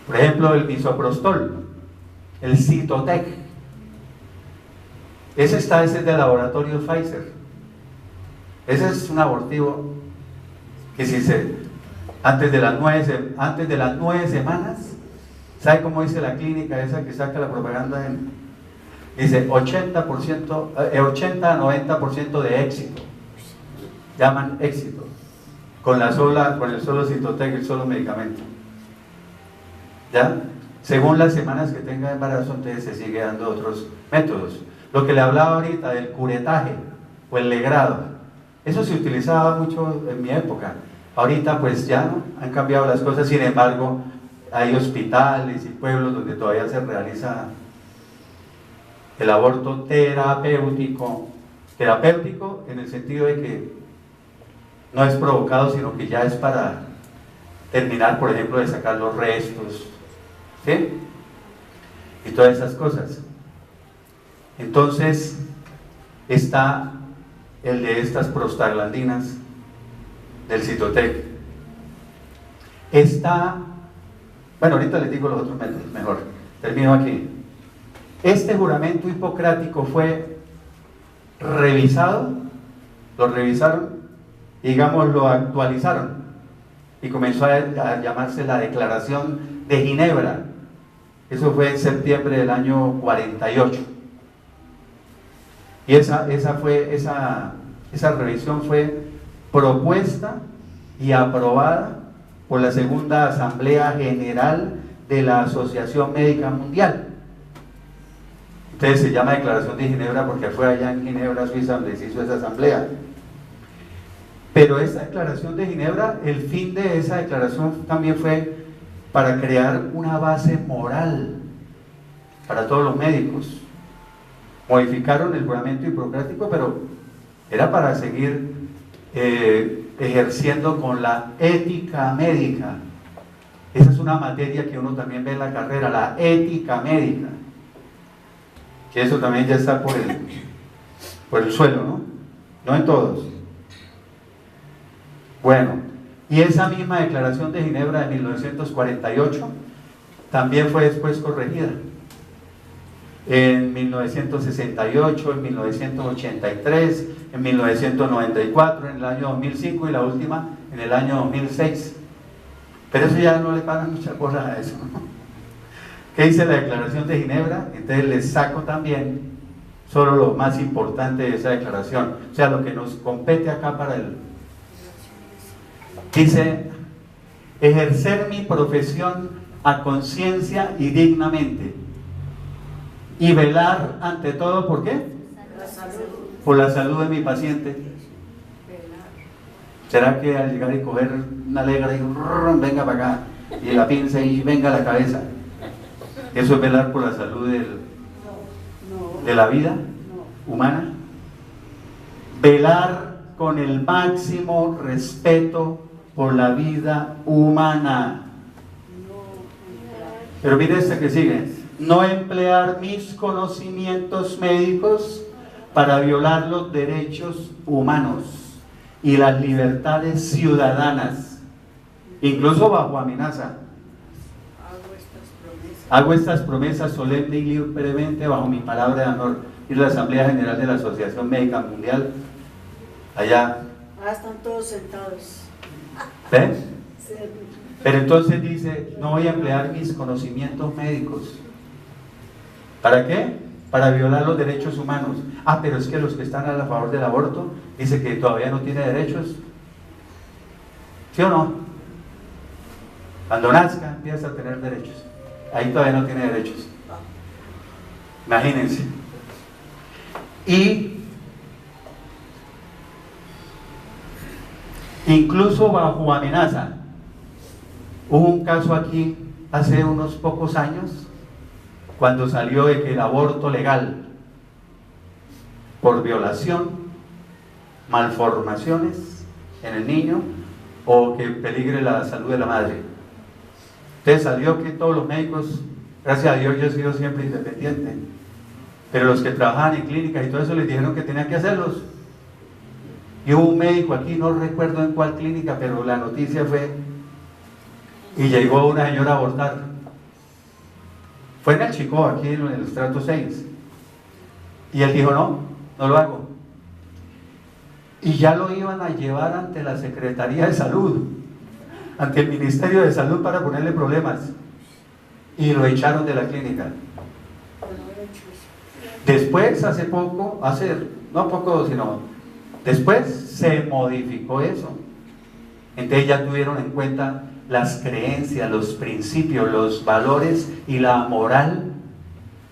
Por ejemplo, el misoprostol, el Cytotec. Ese es del laboratorio Pfizer. Ese es un abortivo que si antes de las 9 semanas, ¿sabe cómo dice la clínica esa que saca la propaganda? Dice 80% a 90% de éxito. Llaman éxito con el solo Cytotec, el solo medicamento. ¿Ya? Según las semanas que tenga de embarazo, entonces se sigue dando otros métodos. Lo que le hablaba ahorita del curetaje o el legrado, eso se utilizaba mucho en mi época. Ahorita pues ya no, han cambiado las cosas. Sin embargo, hay hospitales y pueblos donde todavía se realiza el aborto terapéutico en el sentido de que no es provocado, sino que ya es para terminar, por ejemplo, de sacar los restos, ¿sí? Y todas esas cosas. Entonces está el de estas prostaglandinas del Cytotec. Está, bueno, ahorita les digo los otros métodos, mejor termino aquí. Este juramento hipocrático fue revisado, lo revisaron, digamos, lo actualizaron y comenzó a llamarse la Declaración de Ginebra. Eso fue en septiembre del año 48. Y esa revisión fue propuesta y aprobada por la segunda Asamblea General de la Asociación Médica Mundial. Entonces se llama Declaración de Ginebra porque fue allá en Ginebra, Suiza, donde se hizo esa asamblea. Pero esta Declaración de Ginebra, el fin de esa declaración también fue para crear una base moral para todos los médicos. Modificaron el juramento hipocrático, pero era para seguir ejerciendo con la ética médica. Esa es una materia que uno también ve en la carrera, la ética médica, que eso también ya está por el suelo, ¿no? No en todos. Bueno, y esa misma Declaración de Ginebra de 1948 también fue después corregida en 1968, en 1983, en 1994, en el año 2005 y la última en el año 2006. Pero eso ya no le pagan mucha cosa a eso, ¿no? ¿Qué dice la Declaración de Ginebra? Entonces les saco también solo lo más importante de esa declaración, o sea, lo que nos compete acá para el... Dice, ejercer mi profesión a conciencia y dignamente, y velar ante todo, ¿por qué? Por la salud de mi paciente. ¿Será que al llegar y coger una legra y venga para acá, y la pinza y venga a la cabeza? ¿Eso es velar por la salud de la vida humana? Velar con el máximo respeto por la vida humana. Pero mire este que sigue: no emplear mis conocimientos médicos para violar los derechos humanos y las libertades ciudadanas, incluso bajo amenaza. Hago estas promesas solemne y libremente bajo mi palabra de honor. Y la Asamblea General de la Asociación Médica Mundial, allá. Están todos sentados. ¿Ven? Sí. Pero entonces dice, no voy a emplear mis conocimientos médicos. ¿Para qué? Para violar los derechos humanos. Pero es que los que están a favor del aborto dice que todavía no tiene derechos. ¿Sí o no? Cuando nazca empieza a tener derechos. Ahí todavía no tiene derechos. Imagínense. Y incluso bajo amenaza. Hubo un caso aquí hace unos pocos años, cuando salió de que el aborto legal por violación, malformaciones en el niño o que peligre la salud de la madre. Entonces salió que todos los médicos, gracias a Dios yo he sido siempre independiente, pero los que trabajaban en clínicas y todo eso les dijeron que tenían que hacerlos. Y hubo un médico aquí, no recuerdo en cuál clínica, pero la noticia fue, y llegó una señora a abortar. Fue en el Chicó, aquí en el estrato 6. Y él dijo, no lo hago. Y ya lo iban a llevar ante la Secretaría de Salud, ante el Ministerio de Salud para ponerle problemas. Y lo echaron de la clínica. Después, después se modificó eso. Entonces ya tuvieron en cuenta las creencias, los principios, los valores y la moral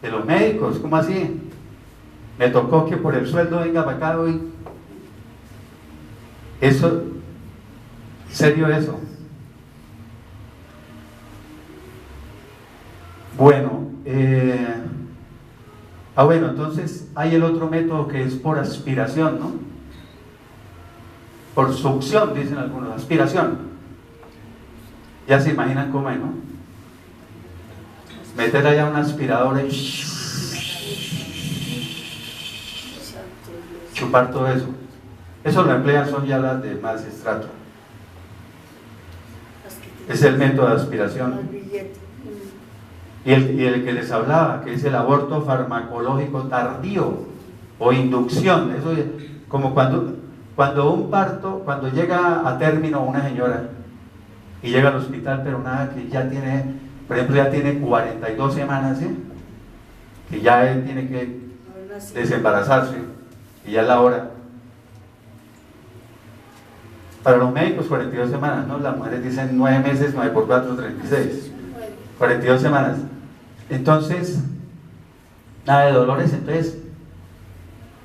de los médicos. ¿Cómo así? Me tocó que por el sueldo venga para acá hoy. Eso, serio eso. Bueno, entonces hay el otro método que es por aspiración, ¿no? Por succión, dicen algunos, aspiración. Ya se imaginan cómo es, ¿no? Meter allá una aspiradora y chupar todo eso. Eso lo emplean, son ya las de más estrato. Es el método de aspiración. y el que les hablaba, que es el aborto farmacológico tardío o inducción. Eso es como cuando un parto, cuando llega a término una señora y llega al hospital, pero nada, que ya tiene, por ejemplo, ya tiene 42 semanas, ¿sí? Que ya él tiene que desembarazarse y ya es la hora. Para los médicos 42 semanas, ¿no? Las mujeres dicen 9 meses, 9 por 4, 36. 42 semanas. Entonces, nada de dolores, entonces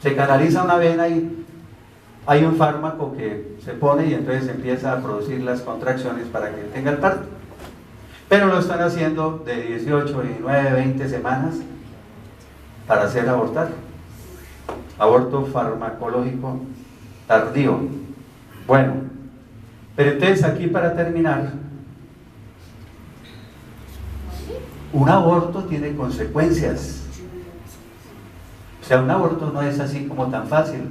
se canaliza una vena y hay un fármaco que se pone y entonces empieza a producir las contracciones para que tenga el parto. Pero lo están haciendo de 18, 19, 20 semanas para hacer abortar. Aborto farmacológico tardío. Bueno, pero entonces aquí para terminar, un aborto tiene consecuencias. O sea, un aborto no es así como tan fácil.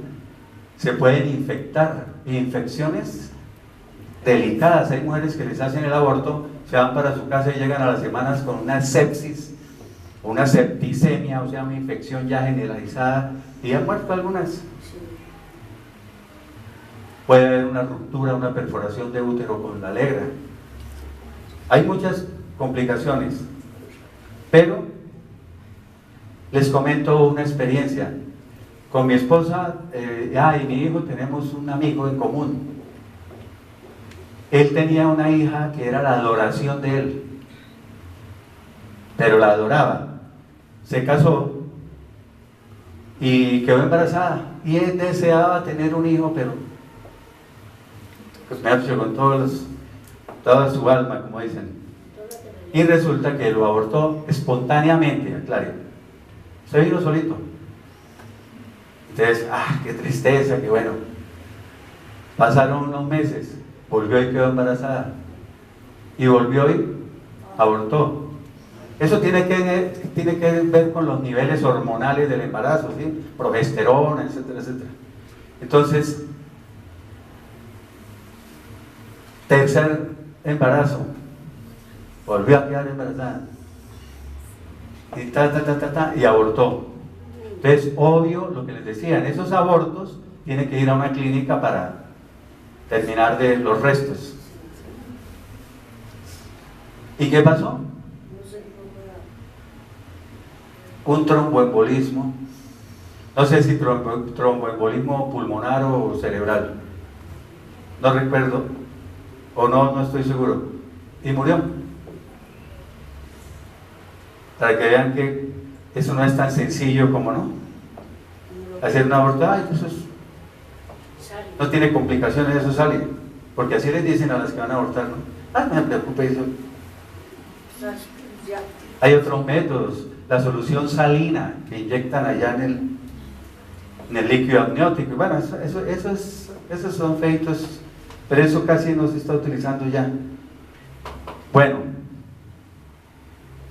Se pueden infectar, infecciones delicadas. Hay mujeres que les hacen el aborto, se van para su casa y llegan a las semanas con una sepsis, una septicemia, o sea, una infección ya generalizada, y han muerto algunas. Puede haber una ruptura, una perforación de útero con la legra. Hay muchas complicaciones, pero les comento una experiencia. Con mi esposa y mi hijo tenemos un amigo en común. Él tenía una hija que era la adoración de él, pero la adoraba. Se casó y quedó embarazada y él deseaba tener un hijo, pero pues me ha hecho con toda su alma, como dicen. Y resulta que lo abortó espontáneamente, aclare. Se vino solito. Entonces, qué tristeza, qué bueno. Pasaron unos meses, volvió y quedó embarazada. Y volvió y abortó. Eso tiene que ver con los niveles hormonales del embarazo, ¿sí? Progesterona, etcétera, etcétera. Entonces, tercer embarazo, volvió a quedar embarazada. Y abortó. Entonces, obvio, lo que les decía, en esos abortos tiene que ir a una clínica para terminar de los restos. ¿Y qué pasó? Un tromboembolismo. No sé si tromboembolismo pulmonar o cerebral. No recuerdo. O no estoy seguro. Y murió. Para que vean que eso no es tan sencillo como no. Hacer un aborto, eso no tiene complicaciones, eso sale. Porque así les dicen a las que van a abortar, ¿no? No me preocupe eso. Hay otros métodos, la solución salina que inyectan allá en el líquido amniótico. Bueno, esos son feitos, pero eso casi no se está utilizando ya. Bueno,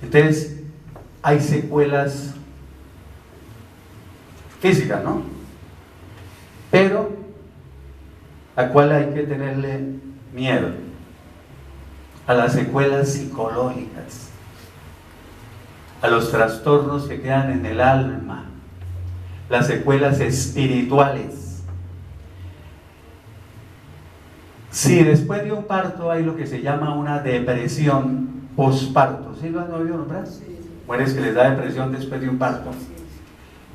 entonces hay secuelas físicas, ¿no? Pero ¿a cuál hay que tenerle miedo? A las secuelas psicológicas, a los trastornos que quedan en el alma, las secuelas espirituales. Si después de un parto hay lo que se llama una depresión posparto, ¿sí lo han oído nombrar? Mujeres que les da depresión después de un parto.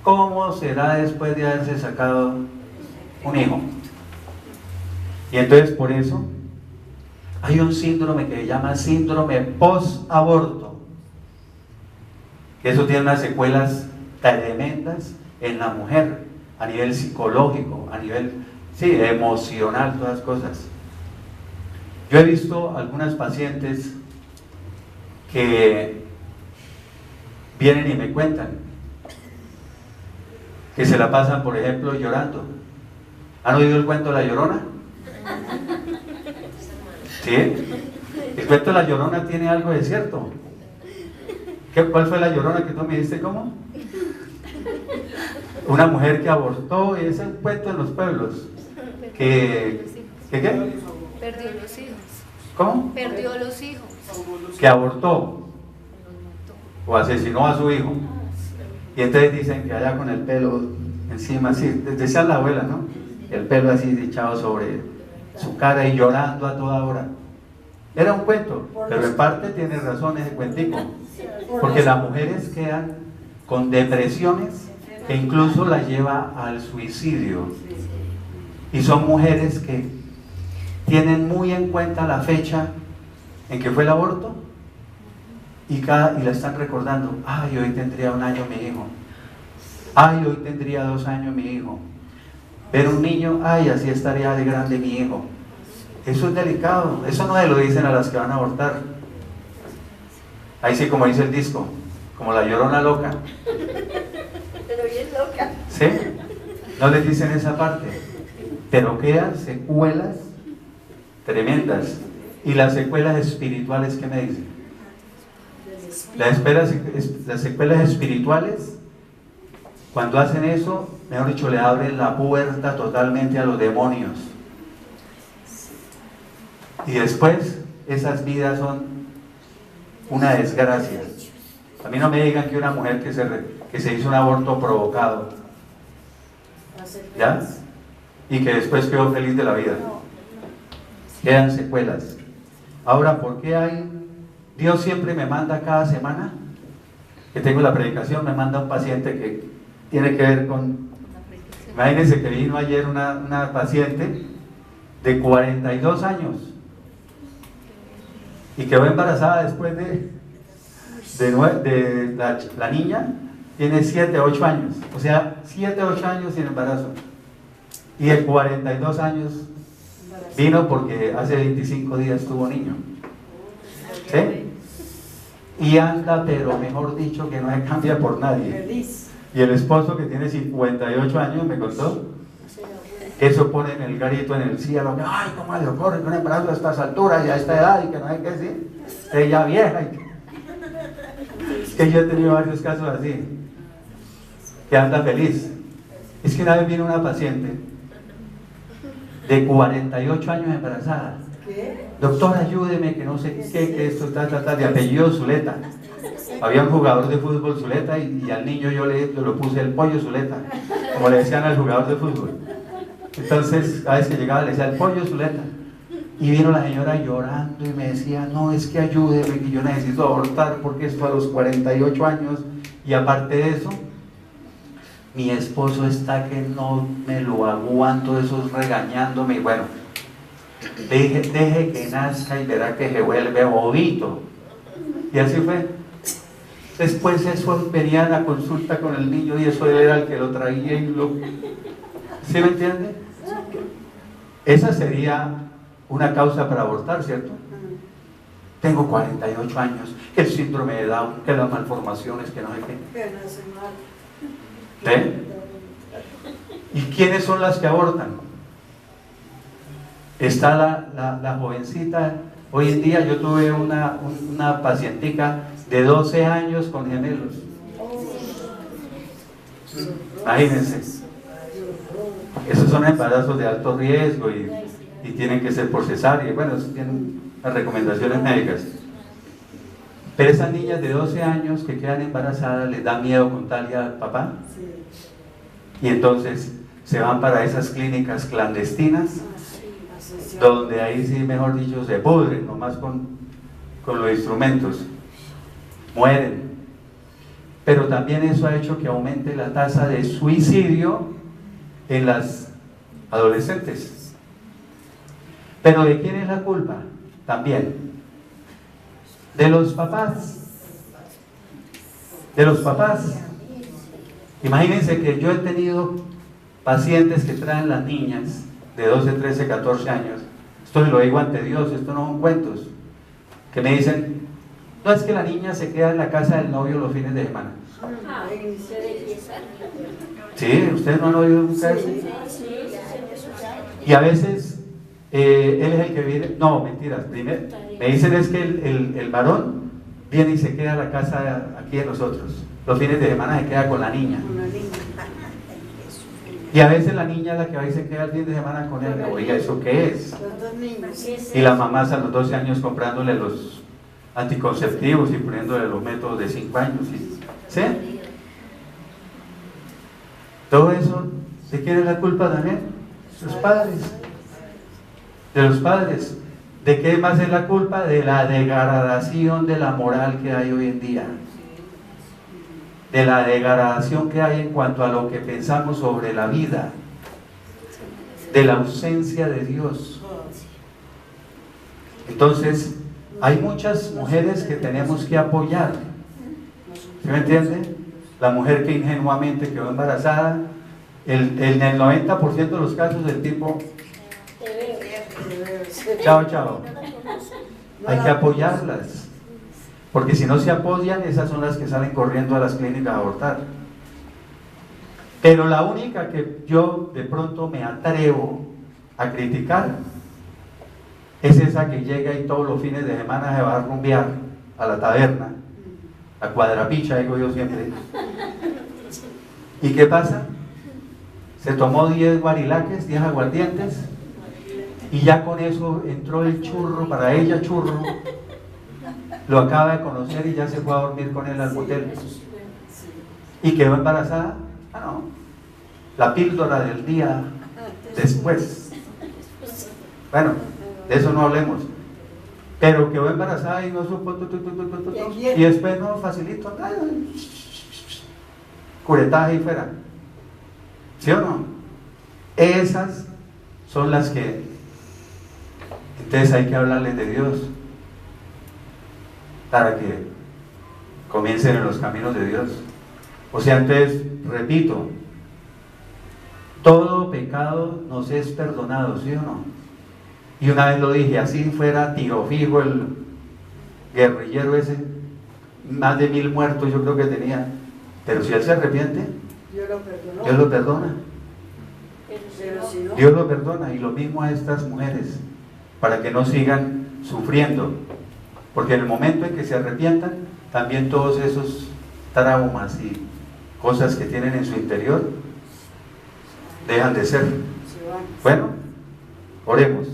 ¿Cómo será después de haberse sacado un hijo? Y entonces por eso hay un síndrome que se llama síndrome post-aborto, que eso tiene unas secuelas tremendas en la mujer, a nivel psicológico, a nivel emocional, todas cosas. Yo he visto algunas pacientes que vienen y me cuentan que se la pasan, por ejemplo, llorando. ¿Han oído el cuento de La Llorona? ¿Sí? El cuento de La Llorona tiene algo de cierto. ¿Cuál fue La Llorona que tú me dijiste cómo? Una mujer que abortó, y ese es el cuento en los pueblos. ¿Qué? Perdió los hijos. ¿Cómo? Perdió los hijos. Que abortó. o asesinó a su hijo. Y entonces dicen que allá con el pelo encima, así, decía la abuela, ¿no? El pelo así echado sobre su cara y llorando a toda hora. Era un cuento, pero en parte tiene razón ese cuentico, porque las mujeres quedan con depresiones que incluso las lleva al suicidio. Y son mujeres que tienen muy en cuenta la fecha en que fue el aborto y la están recordando. Ay, hoy tendría 1 año mi hijo. Ay, hoy tendría 2 años mi hijo. Ver un niño, ay, así estaría de grande mi hijo. Eso es delicado. Eso no se lo dicen a las que van a abortar. Ahí sí, como dice el disco, como la Llorona loca. Pero bien loca. ¿Sí? No les dicen esa parte. Pero quedan secuelas tremendas. ¿Y las secuelas espirituales qué me dicen? Las secuelas espirituales, cuando hacen eso, mejor dicho, le abren la puerta totalmente a los demonios. Y después, esas vidas son una desgracia. A mí no me digan que una mujer que se hizo un aborto provocado, ¿ya? Y que después quedó feliz de la vida. Quedan secuelas. Ahora, ¿por qué hay? Dios siempre me manda cada semana que tengo la predicación, me manda un paciente que tiene que ver con... Imagínense que vino ayer una paciente de 42 años y quedó embarazada después de la niña tiene 7, 8 años, o sea, 7, 8 años sin embarazo, y de 42 años vino porque hace 25 días tuvo niño, ¿sí? Y anda, pero mejor dicho, que no se cambia por nadie. Y el esposo, que tiene 58 años, me contó que eso pone en el garito en el cielo. Ay, ¿cómo le ocurre que un embarazo a estas alturas y a esta edad? Y que no hay que decir, ella vieja. Es que yo he tenido varios casos así, que anda feliz. Es que una vez vino una paciente de 48 años embarazada. ¿Qué? Doctor, ayúdeme, que no sé qué, que esto está de apellido Zuleta. Había un jugador de fútbol Zuleta y al niño yo le puse el pollo Zuleta, como le decían al jugador de fútbol. Entonces, cada vez que llegaba le decía el pollo Zuleta. Y vino la señora llorando y me decía, no, es que ayúdeme, que yo necesito abortar porque esto a los 48 años. Y aparte de eso, mi esposo está que no me lo aguanto, eso es regañándome. Y bueno, deje que nazca y verá que se vuelve bobito. Y así fue. Después eso venía a la consulta con el niño y eso él era el que lo traía y lo... ¿Sí me entiende? Esa sería una causa para abortar, ¿cierto? Tengo 48 años, el síndrome de Down, que las malformaciones, que no sé qué. ¿Ve? ¿Y quiénes son las que abortan? Está la jovencita. Hoy en día yo tuve una pacientica de 12 años con gemelos. Imagínense. Esos son embarazos de alto riesgo y tienen que ser por cesárea. Bueno, tienen las recomendaciones médicas. Pero esas niñas de 12 años que quedan embarazadas les da miedo contarle al papá. Y entonces se van para esas clínicas clandestinas, donde ahí sí, mejor dicho, se pudren nomás con los instrumentos. Mueren. Pero también eso ha hecho que aumente la tasa de suicidio en las adolescentes. ¿Pero de quién es la culpa? También de los papás. De los papás. Imagínense que yo he tenido pacientes que traen las niñas de 12, 13, 14 años. Esto se lo digo ante Dios, esto no son cuentos. Que me dicen, no, es que la niña se queda en la casa del novio los fines de semana. Sí, ¿ustedes no han oído nunca eso? Y a veces él es el que viene, no, mentiras, primero, me dicen es que el varón viene y se queda en la casa aquí de nosotros, los fines de semana se queda con la niña. Y a veces la niña es la que va y se queda el fin de semana con él. Oiga, ¿eso qué es? Y las mamás a los 12 años comprándole anticonceptivos y poniéndole los métodos de 5 años. ¿Sí? Todo eso, ¿de quién es la culpa también? De los padres. De los padres. ¿De qué más es la culpa? De la degradación de la moral que hay hoy en día. De la degradación que hay en cuanto a lo que pensamos sobre la vida. De la ausencia de Dios. Entonces, hay muchas mujeres que tenemos que apoyar. ¿Sí me entiende? La mujer que ingenuamente quedó embarazada, en el 90% de los casos del tipo, chao, chao. Hay que apoyarlas, porque si no se apoyan, esas son las que salen corriendo a las clínicas a abortar. Pero la única que yo de pronto me atrevo a criticar es esa que llega y todos los fines de semana se va a rumbear a la taberna, a cuadrapicha, digo yo siempre. ¿Y qué pasa? Se tomó 10 guarilaques, 10 aguardientes, y ya con eso entró el churro, para ella churro, lo acaba de conocer y ya se fue a dormir con él al motel. ¿Y quedó embarazada? Ah, no. La píldora del día después. Bueno, de eso no hablemos. Pero quedó embarazada y no supo, y después no, facilito, curetaje y fuera. ¿Sí o no? Esas son las que, entonces hay que hablarles de Dios para que comiencen en los caminos de Dios. O sea, entonces, repito, todo pecado nos es perdonado, ¿sí o no? Y una vez lo dije, así fuera tiro fijo el guerrillero ese, más de 1000 muertos yo creo que tenía, pero si él se arrepiente, Dios lo perdona. Dios lo perdona, y lo mismo a estas mujeres, para que no sigan sufriendo, porque en el momento en que se arrepientan, también todos esos traumas y cosas que tienen en su interior dejan de ser. Bueno, oremos.